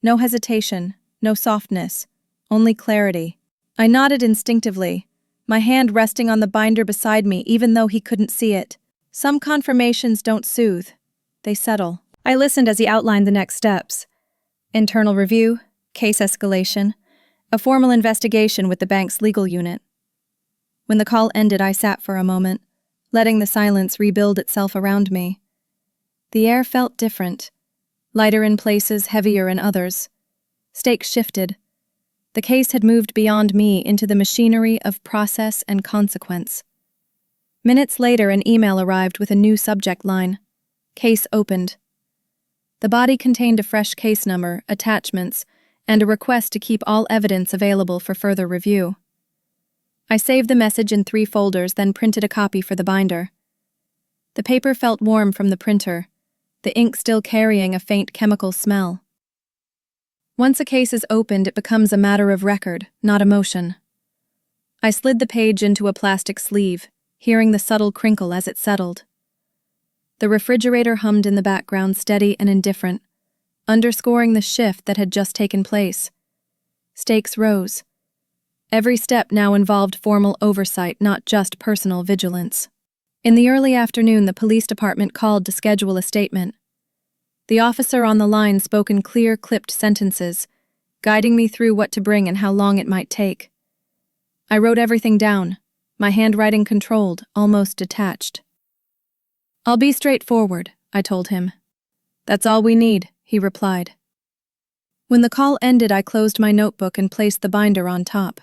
No hesitation, no softness, only clarity. I nodded instinctively, my hand resting on the binder beside me even though he couldn't see it. Some confirmations don't soothe, they settle. I listened as he outlined the next steps. Internal review, case escalation, a formal investigation with the bank's legal unit. When the call ended, I sat for a moment, letting the silence rebuild itself around me. The air felt different, lighter in places, heavier in others. Stakes shifted. The case had moved beyond me into the machinery of process and consequence. Minutes later, an email arrived with a new subject line. Case opened. The body contained a fresh case number, attachments, and a request to keep all evidence available for further review. I saved the message in 3 folders, then printed a copy for the binder. The paper felt warm from the printer, the ink still carrying a faint chemical smell. Once a case is opened, it becomes a matter of record, not emotion. I slid the page into a plastic sleeve, hearing the subtle crinkle as it settled. The refrigerator hummed in the background, steady and indifferent, underscoring the shift that had just taken place. Stakes rose. Every step now involved formal oversight, not just personal vigilance. In the early afternoon, the police department called to schedule a statement. The officer on the line spoke in clear, clipped sentences, guiding me through what to bring and how long it might take. I wrote everything down, my handwriting controlled, almost detached. "I'll be straightforward," I told him. "That's all we need," he replied. When the call ended, I closed my notebook and placed the binder on top.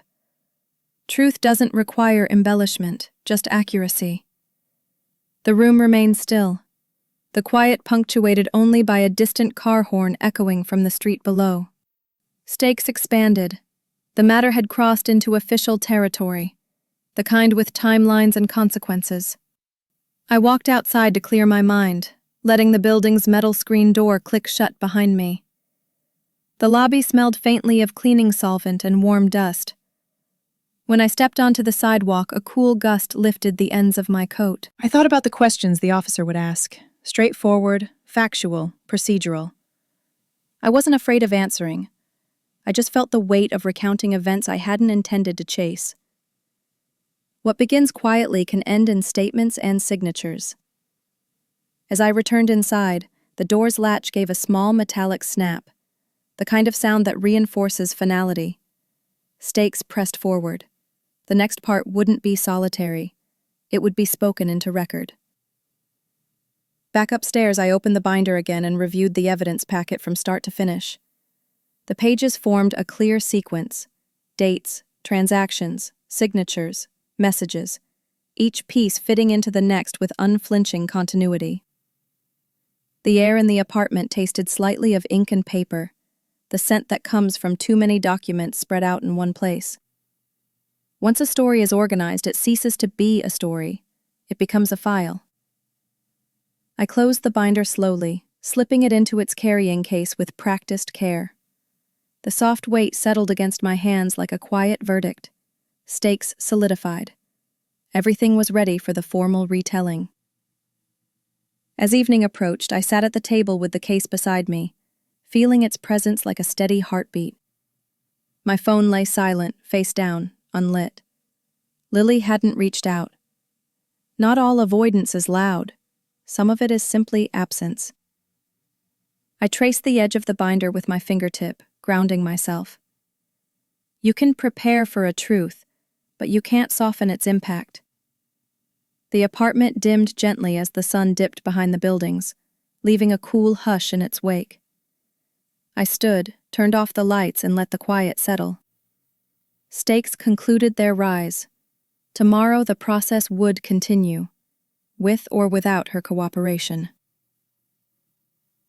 Truth doesn't require embellishment, just accuracy. The room remained still, the quiet punctuated only by a distant car horn echoing from the street below. Stakes expanded. The matter had crossed into official territory, the kind with timelines and consequences. I walked outside to clear my mind, letting the building's metal screen door click shut behind me. The lobby smelled faintly of cleaning solvent and warm dust. When I stepped onto the sidewalk, a cool gust lifted the ends of my coat. I thought about the questions the officer would ask. Straightforward, factual, procedural. I wasn't afraid of answering. I just felt the weight of recounting events I hadn't intended to chase. What begins quietly can end in statements and signatures. As I returned inside, the door's latch gave a small metallic snap, the kind of sound that reinforces finality. Stakes pressed forward. The next part wouldn't be solitary. It would be spoken into record. Back upstairs, I opened the binder again and reviewed the evidence packet from start to finish. The pages formed a clear sequence: dates, transactions, signatures, messages, each piece fitting into the next with unflinching continuity. The air in the apartment tasted slightly of ink and paper, the scent that comes from too many documents spread out in one place. Once a story is organized, it ceases to be a story. It becomes a file. I closed the binder slowly, slipping it into its carrying case with practiced care. The soft weight settled against my hands like a quiet verdict. Stakes solidified. Everything was ready for the formal retelling. As evening approached, I sat at the table with the case beside me, feeling its presence like a steady heartbeat. My phone lay silent, face down, unlit. Lily hadn't reached out. Not all avoidance is loud. Some of it is simply absence. I traced the edge of the binder with my fingertip, grounding myself. You can prepare for a truth, but you can't soften its impact. The apartment dimmed gently as the sun dipped behind the buildings, leaving a cool hush in its wake. I stood, turned off the lights, and let the quiet settle. Stakes concluded their rise. Tomorrow the process would continue, with or without her cooperation.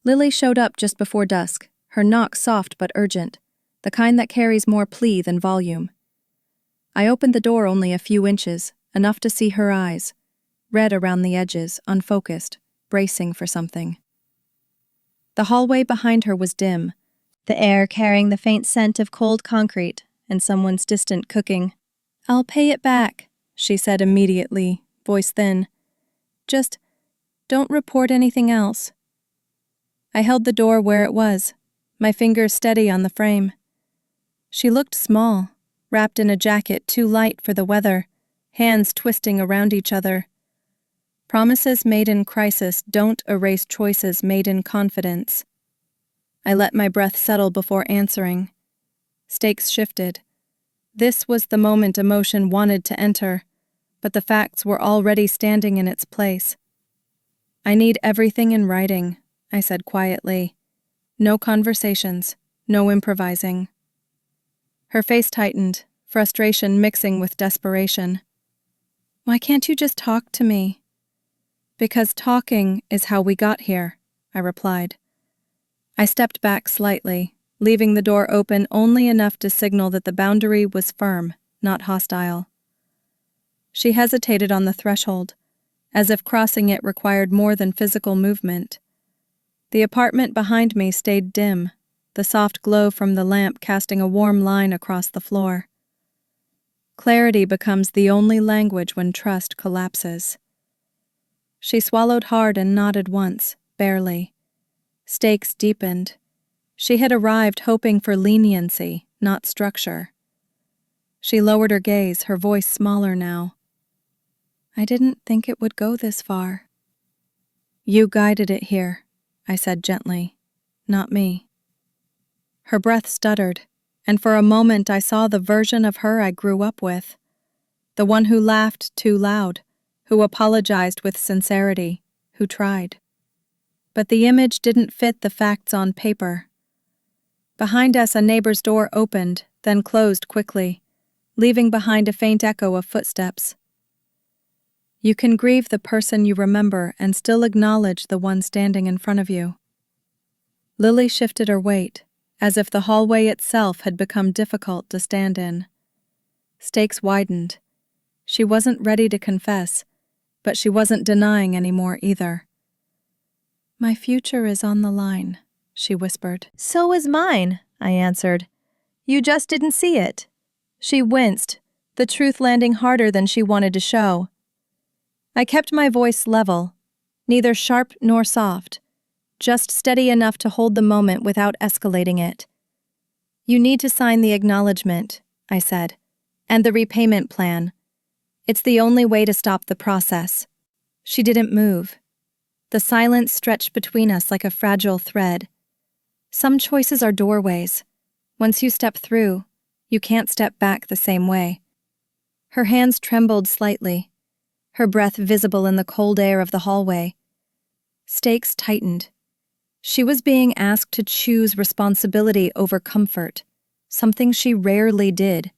Lily showed up just before dusk, her knock soft but urgent, the kind that carries more plea than volume. I opened the door only a few inches, enough to see her eyes, red around the edges, unfocused, bracing for something. The hallway behind her was dim, the air carrying the faint scent of cold concrete and someone's distant cooking. "I'll pay it back," she said immediately, voice thin. "Just don't report anything else." I held the door where it was, my fingers steady on the frame. She looked small, wrapped in a jacket too light for the weather, hands twisting around each other. Promises made in crisis don't erase choices made in confidence. I let my breath settle before answering. Stakes shifted. This was the moment emotion wanted to enter, but the facts were already standing in its place. "I need everything in writing," I said quietly. No conversations, no improvising. Her face tightened, frustration mixing with desperation. Why can't you just talk to me? Because talking is how we got here, I replied. I stepped back slightly, leaving the door open only enough to signal that the boundary was firm, not hostile. She hesitated on the threshold, as if crossing it required more than physical movement. The apartment behind me stayed dim, the soft glow from the lamp casting a warm line across the floor. Clarity becomes the only language when trust collapses. She swallowed hard and nodded once, barely. Stakes deepened. She had arrived hoping for leniency, not structure. She lowered her gaze, her voice smaller now. I didn't think it would go this far. You guided it here, I said gently, not me. Her breath stuttered, and for a moment I saw the version of her I grew up with. The one who laughed too loud, who apologized with sincerity, who tried. But the image didn't fit the facts on paper. Behind us, a neighbor's door opened, then closed quickly, leaving behind a faint echo of footsteps. You can grieve the person you remember and still acknowledge the one standing in front of you. Lily shifted her weight, as if the hallway itself had become difficult to stand in. Stakes widened. She wasn't ready to confess, but she wasn't denying anymore either. My future is on the line, she whispered. So is mine, I answered. You just didn't see it. She winced, the truth landing harder than she wanted to show. I kept my voice level, neither sharp nor soft, just steady enough to hold the moment without escalating it. You need to sign the acknowledgement, I said, and the repayment plan. It's the only way to stop the process. She didn't move. The silence stretched between us like a fragile thread. Some choices are doorways. Once you step through, you can't step back the same way. Her hands trembled slightly, her breath visible in the cold air of the hallway. Stakes tightened. She was being asked to choose responsibility over comfort, something she rarely did.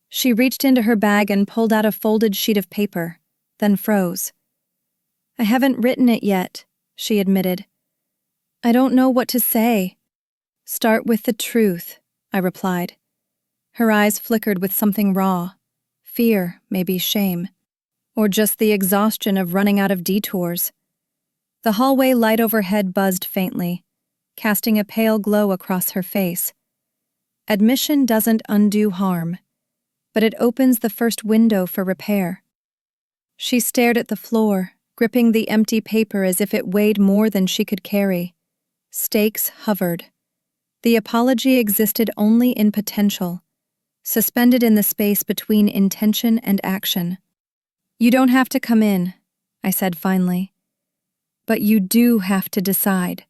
She reached into her bag and pulled out a folded sheet of paper, then froze. I haven't written it yet, she admitted. I don't know what to say. Start with the truth, I replied. Her eyes flickered with something raw. Fear, maybe shame. Or just the exhaustion of running out of detours. The hallway light overhead buzzed faintly, casting a pale glow across her face. Admission doesn't undo harm, but it opens the first window for repair. She stared at the floor, gripping the empty paper as if it weighed more than she could carry. Stakes hovered. The apology existed only in potential, suspended in the space between intention and action. You don't have to come in, I said finally. But you do have to decide.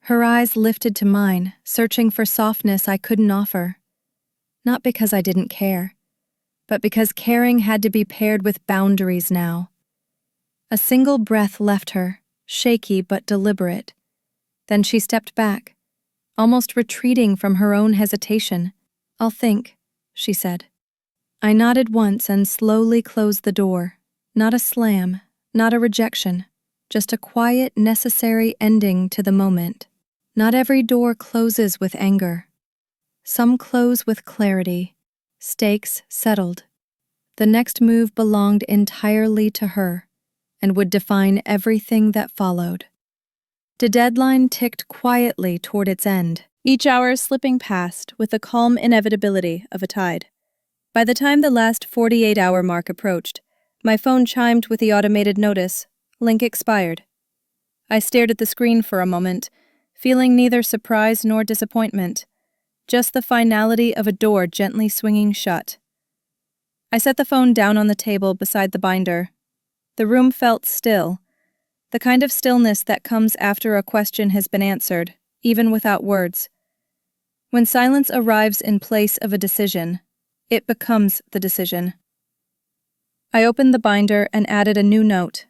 Her eyes lifted to mine, searching for softness I couldn't offer. Not because I didn't care, but because caring had to be paired with boundaries now. A single breath left her, shaky but deliberate. Then she stepped back, almost retreating from her own hesitation. I'll think, she said. I nodded once and slowly closed the door. Not a slam, not a rejection, just a quiet, necessary ending to the moment. Not every door closes with anger. Some close with clarity. Stakes settled. The next move belonged entirely to her, and would define everything that followed. The deadline ticked quietly toward its end, each hour slipping past with the calm inevitability of a tide. By the time the last 48-hour mark approached, my phone chimed with the automated notice, "Link expired." I stared at the screen for a moment, feeling neither surprise nor disappointment, just the finality of a door gently swinging shut. I set the phone down on the table beside the binder. The room felt still, the kind of stillness that comes after a question has been answered, even without words. When silence arrives in place of a decision, it becomes the decision. I opened the binder and added a new note.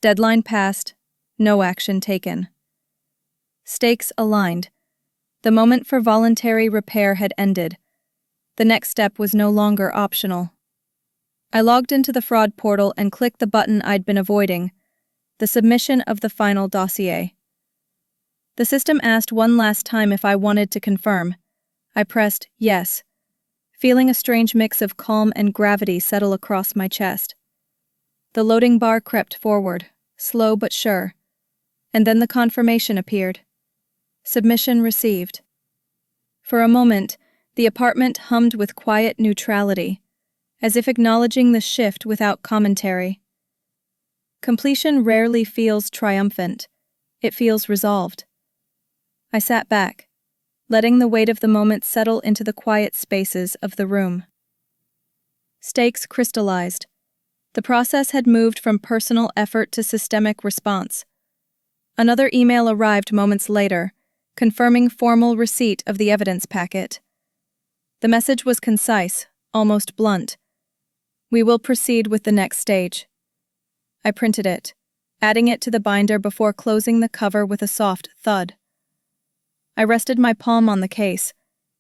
Deadline passed, no action taken. Stakes aligned, The moment for voluntary repair had ended. The next step was no longer optional. I logged into the fraud portal and clicked the button I'd been avoiding, the submission of the final dossier. The system asked one last time if I wanted to confirm. I pressed yes, feeling a strange mix of calm and gravity settle across my chest. The loading bar crept forward, slow but sure, and then the confirmation appeared. Submission received. For a moment, the apartment hummed with quiet neutrality, as if acknowledging the shift without commentary. Completion rarely feels triumphant. It feels resolved. I sat back, letting the weight of the moment settle into the quiet spaces of the room. Stakes crystallized. The process had moved from personal effort to systemic response. Another email arrived moments later, confirming formal receipt of the evidence packet. The message was concise, almost blunt. We will proceed with the next stage. I printed it, adding it to the binder before closing the cover with a soft thud. I rested my palm on the case,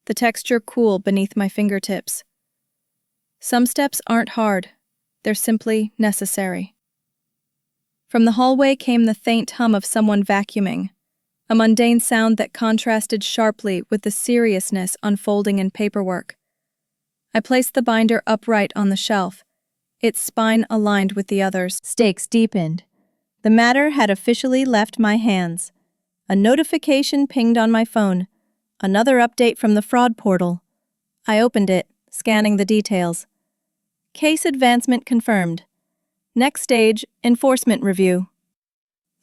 the texture cool beneath my fingertips. Some steps aren't hard, they're simply necessary. From the hallway came the faint hum of someone vacuuming, a mundane sound that contrasted sharply with the seriousness unfolding in paperwork. I placed the binder upright on the shelf, its spine aligned with the others. Stakes deepened. The matter had officially left my hands. A notification pinged on my phone. Another update from the fraud portal. I opened it, scanning the details. Case advancement confirmed. Next stage, enforcement review.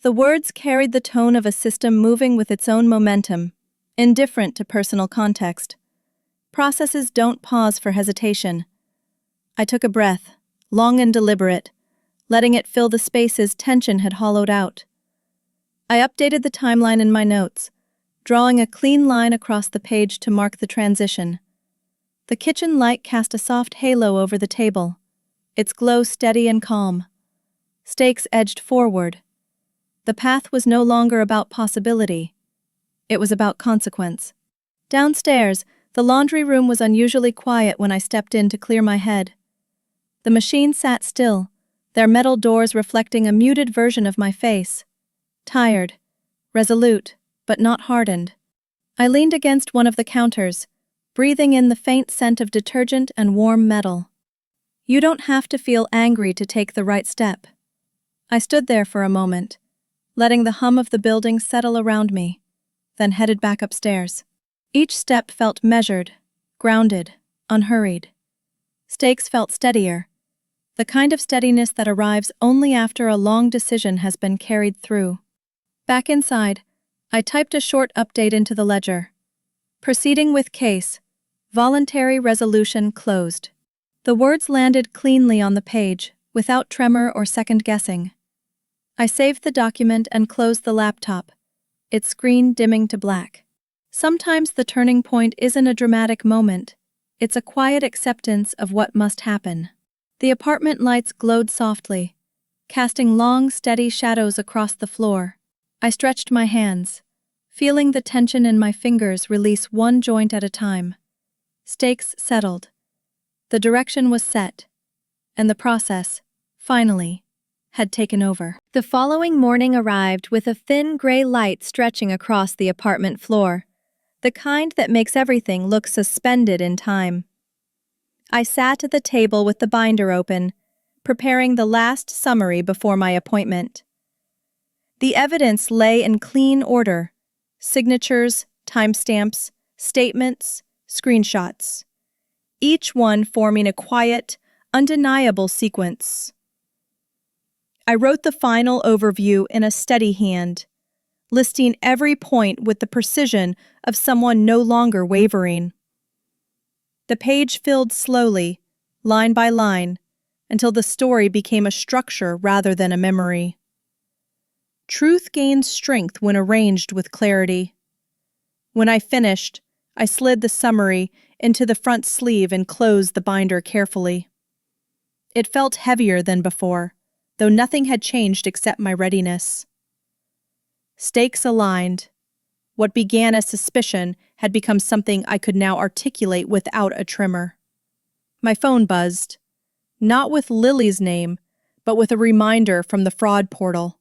The words carried the tone of a system moving with its own momentum, indifferent to personal context. Processes don't pause for hesitation. I took a breath, long and deliberate, letting it fill the spaces tension had hollowed out. I updated the timeline in my notes, drawing a clean line across the page to mark the transition. The kitchen light cast a soft halo over the table, its glow steady and calm. Stakes edged forward. The path was no longer about possibility. It was about consequence. Downstairs, the laundry room was unusually quiet when I stepped in to clear my head. The machine sat still, their metal doors reflecting a muted version of my face. Tired, resolute, but not hardened. I leaned against one of the counters, breathing in the faint scent of detergent and warm metal. You don't have to feel angry to take the right step. I stood there for a moment, letting the hum of the building settle around me, then headed back upstairs. Each step felt measured, grounded, unhurried. Stakes felt steadier, the kind of steadiness that arrives only after a long decision has been carried through. Back inside, I typed a short update into the ledger. Proceeding with case, voluntary resolution closed. The words landed cleanly on the page, without tremor or second guessing. I saved the document and closed the laptop, its screen dimming to black. Sometimes the turning point isn't a dramatic moment, it's a quiet acceptance of what must happen. The apartment lights glowed softly, casting long, steady shadows across the floor. I stretched my hands, feeling the tension in my fingers release one joint at a time. Stakes settled. The direction was set, and the process, finally, had taken over. The following morning arrived with a thin gray light stretching across the apartment floor, the kind that makes everything look suspended in time. I sat at the table with the binder open, preparing the last summary before my appointment. The evidence lay in clean order: signatures, timestamps, statements, screenshots, each one forming a quiet, undeniable sequence. I wrote the final overview in a steady hand, listing every point with the precision of someone no longer wavering. The page filled slowly, line by line, until the story became a structure rather than a memory. Truth gains strength when arranged with clarity. When I finished, I slid the summary into the front sleeve and closed the binder carefully. It felt heavier than before, though nothing had changed except my readiness. Stakes aligned. What began as suspicion had become something I could now articulate without a tremor. My phone buzzed, not with Lily's name, but with a reminder from the fraud portal.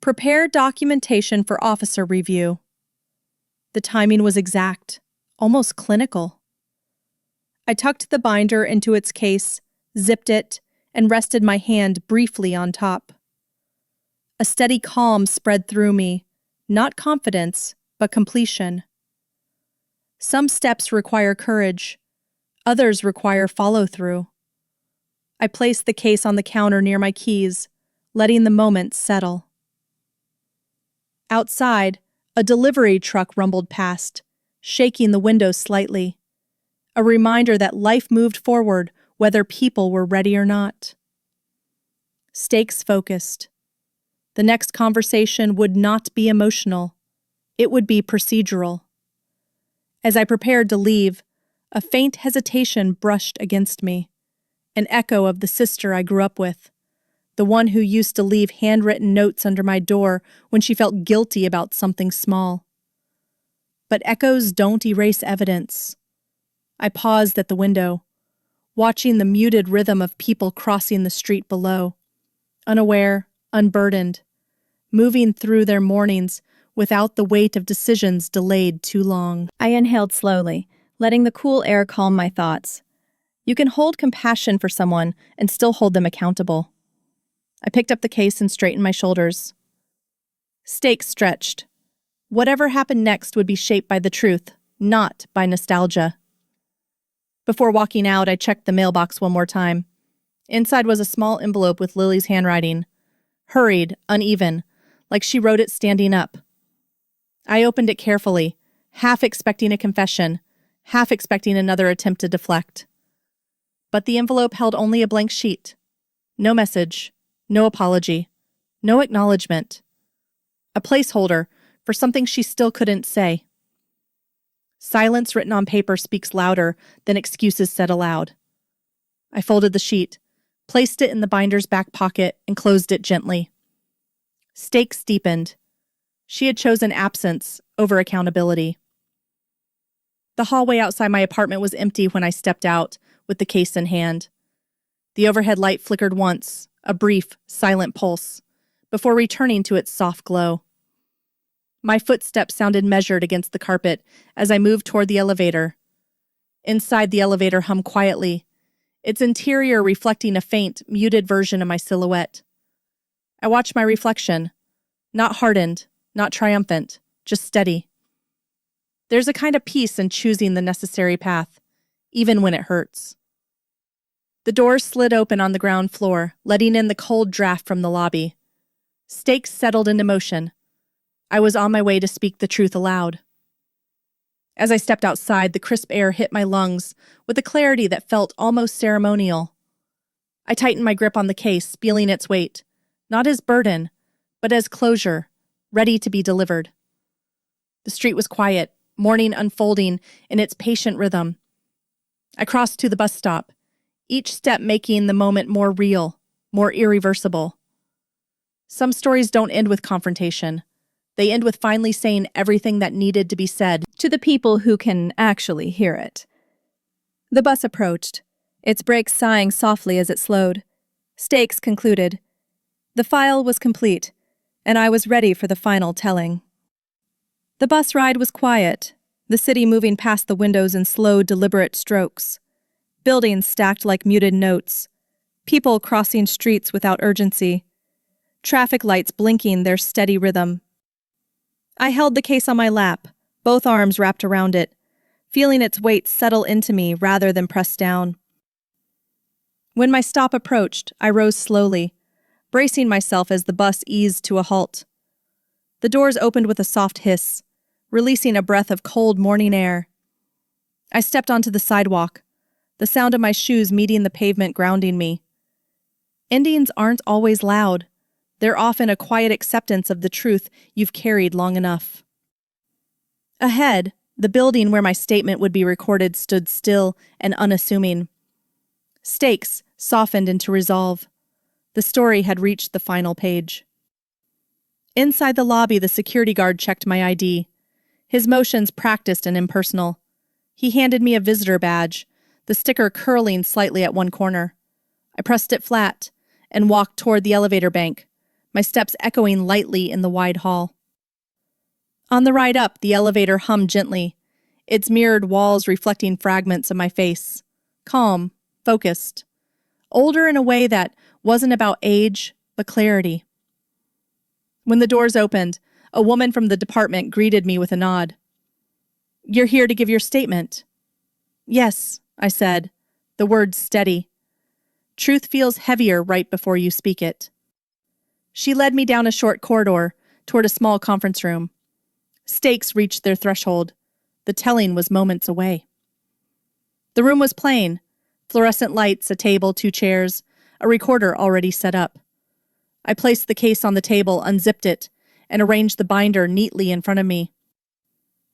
Prepare documentation for officer review. The timing was exact, almost clinical. I tucked the binder into its case, zipped it, and rested my hand briefly on top. A steady calm spread through me, not confidence, but completion. Some steps require courage, others require follow-through. I placed the case on the counter near my keys, letting the moment settle. Outside, a delivery truck rumbled past, shaking the window slightly. A reminder that life moved forward whether people were ready or not. Stakes focused. The next conversation would not be emotional. It would be procedural. As I prepared to leave, a faint hesitation brushed against me, an echo of the sister I grew up with, the one who used to leave handwritten notes under my door when she felt guilty about something small. But echoes don't erase evidence. I paused at the window, watching the muted rhythm of people crossing the street below, unaware, unburdened, moving through their mornings without the weight of decisions delayed too long. I inhaled slowly, letting the cool air calm my thoughts. You can hold compassion for someone and still hold them accountable. I picked up the case and straightened my shoulders. Stakes stretched. Whatever happened next would be shaped by the truth, not by nostalgia. Before walking out, I checked the mailbox one more time. Inside was a small envelope with Lily's handwriting. Hurried, uneven, like she wrote it standing up. I opened it carefully, half expecting a confession, half expecting another attempt to deflect. But the envelope held only a blank sheet. No message, no apology, no acknowledgement. A placeholder for something she still couldn't say. Silence written on paper speaks louder than excuses said aloud. I folded the sheet, placed it in the binder's back pocket, and closed it gently. Stakes deepened. She had chosen absence over accountability. The hallway outside my apartment was empty when I stepped out, with the case in hand. The overhead light flickered once, a brief, silent pulse, before returning to its soft glow. My footsteps sounded measured against the carpet as I moved toward the elevator. Inside, the elevator hummed quietly, its interior reflecting a faint, muted version of my silhouette. I watched my reflection, not hardened, not triumphant, just steady. There's a kind of peace in choosing the necessary path, even when it hurts. The doors slid open on the ground floor, letting in the cold draft from the lobby. Stakes settled into motion. I was on my way to speak the truth aloud. As I stepped outside, the crisp air hit my lungs with a clarity that felt almost ceremonial. I tightened my grip on the case, feeling its weight, not as burden, but as closure, ready to be delivered. The street was quiet, morning unfolding in its patient rhythm. I crossed to the bus stop, each step making the moment more real, more irreversible. Some stories don't end with confrontation. They end with finally saying everything that needed to be said To the people who can actually hear it. The bus approached, its brakes sighing softly as it slowed. Stakes concluded. The file was complete, and I was ready for the final telling. The bus ride was quiet, the city moving past the windows in slow, deliberate strokes. Buildings stacked like muted notes. People crossing streets without urgency. Traffic lights blinking their steady rhythm. I held the case on my lap, both arms wrapped around it, feeling its weight settle into me rather than press down. When my stop approached, I rose slowly, bracing myself as the bus eased to a halt. The doors opened with a soft hiss, releasing a breath of cold morning air. I stepped onto the sidewalk, the sound of my shoes meeting the pavement grounding me. Endings aren't always loud. They're often a quiet acceptance of the truth you've carried long enough. Ahead, the building where my statement would be recorded stood still and unassuming. Stakes softened into resolve. The story had reached the final page. Inside the lobby, the security guard checked my ID, his motions practiced and impersonal. He handed me a visitor badge, the sticker curling slightly at one corner. I pressed it flat and walked toward the elevator bank, my steps echoing lightly in the wide hall. On the ride up, the elevator hummed gently, its mirrored walls reflecting fragments of my face. Calm, focused. Older in a way that wasn't about age, but clarity. When the doors opened, a woman from the department greeted me with a nod. "You're here to give your statement." "Yes," I said, the words steady. Truth feels heavier right before you speak it. She led me down a short corridor toward a small conference room. Stakes reached their threshold. The telling was moments away. The room was plain. Fluorescent lights, a table, 2 chairs, a recorder already set up. I placed the case on the table, unzipped it, and arranged the binder neatly in front of me.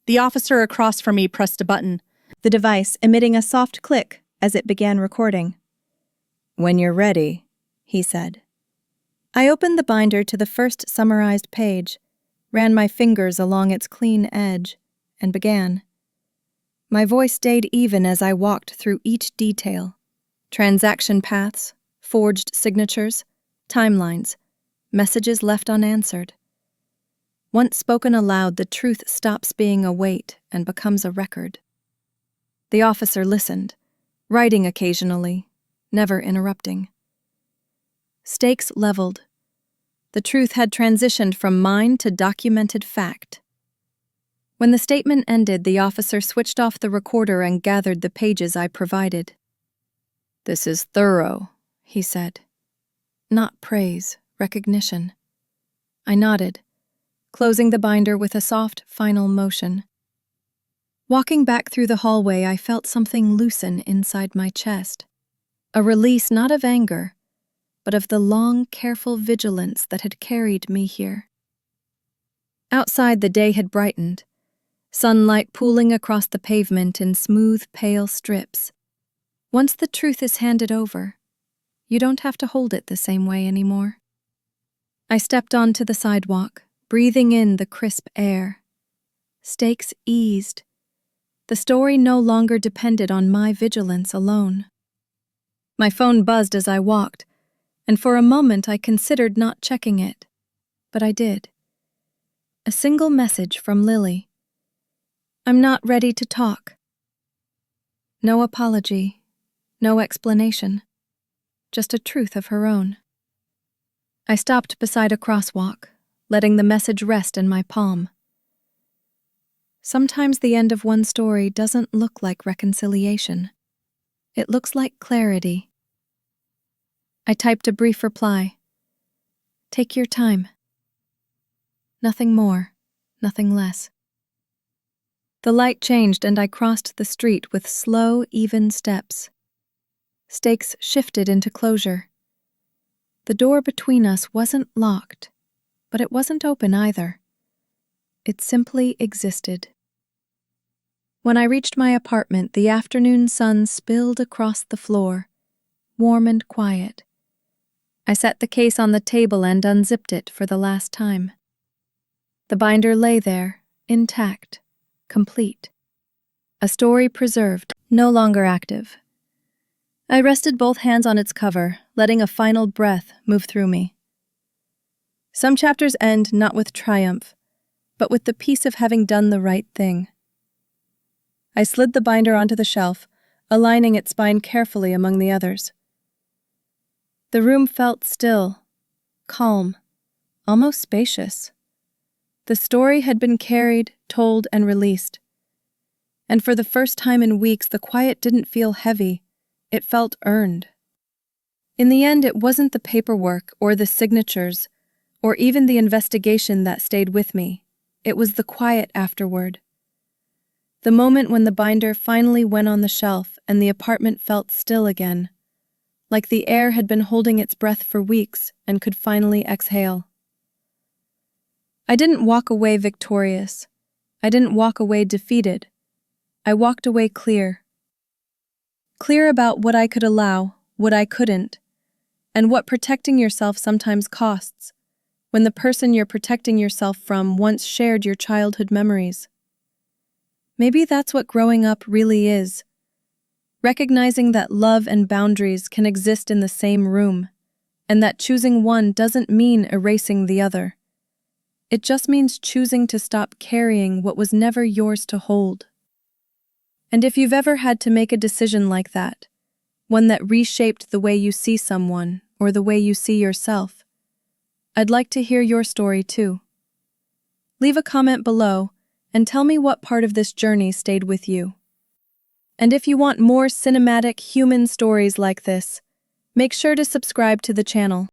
The officer across from me pressed a button, the device emitting a soft click as it began recording. "When you're ready," he said. I opened the binder to the first summarized page, ran my fingers along its clean edge, and began. My voice stayed even as I walked through each detail. Transaction paths, forged signatures, timelines, messages left unanswered. Once spoken aloud, the truth stops being a weight and becomes a record. The officer listened, writing occasionally, never interrupting. Stakes leveled. The truth had transitioned from mind to documented fact. When the statement ended, the officer switched off the recorder and gathered the pages I provided. "This is thorough," he said. Not praise, recognition. I nodded, closing the binder with a soft, final motion. Walking back through the hallway, I felt something loosen inside my chest. A release not of anger, but of the long, careful vigilance that had carried me here. Outside, the day had brightened, sunlight pooling across the pavement in smooth, pale strips. Once the truth is handed over, you don't have to hold it the same way anymore. I stepped onto the sidewalk, breathing in the crisp air. Stakes eased. The story no longer depended on my vigilance alone. My phone buzzed as I walked, and for a moment I considered not checking it, but I did. A single message from Lily. "I'm not ready to talk." No apology, no explanation, just a truth of her own. I stopped beside a crosswalk, letting the message rest in my palm. Sometimes the end of one story doesn't look like reconciliation. It looks like clarity. I typed a brief reply. "Take your time." Nothing more, nothing less. The light changed and I crossed the street with slow, even steps. Stakes shifted into closure. The door between us wasn't locked, but it wasn't open either. It simply existed. When I reached my apartment, the afternoon sun spilled across the floor, warm and quiet. I set the case on the table and unzipped it for the last time. The binder lay there, intact, complete. A story preserved, no longer active. I rested both hands on its cover, letting a final breath move through me. Some chapters end not with triumph, but with the peace of having done the right thing. I slid the binder onto the shelf, aligning its spine carefully among the others. The room felt still, calm, almost spacious. The story had been carried, told, and released. And for the first time in weeks, the quiet didn't feel heavy. It felt earned. In the end, it wasn't the paperwork or the signatures or even the investigation that stayed with me. It was the quiet afterward. The moment when the binder finally went on the shelf and the apartment felt still again, like the air had been holding its breath for weeks and could finally exhale. I didn't walk away victorious. I didn't walk away defeated. I walked away clear. Clear about what I could allow, what I couldn't, and what protecting yourself sometimes costs, when the person you're protecting yourself from once shared your childhood memories. Maybe that's what growing up really is. Recognizing that love and boundaries can exist in the same room, and that choosing one doesn't mean erasing the other. It just means choosing to stop carrying what was never yours to hold. And if you've ever had to make a decision like that, one that reshaped the way you see someone or the way you see yourself, I'd like to hear your story too. Leave a comment below and tell me what part of this journey stayed with you. And if you want more cinematic human stories like this, make sure to subscribe to the channel.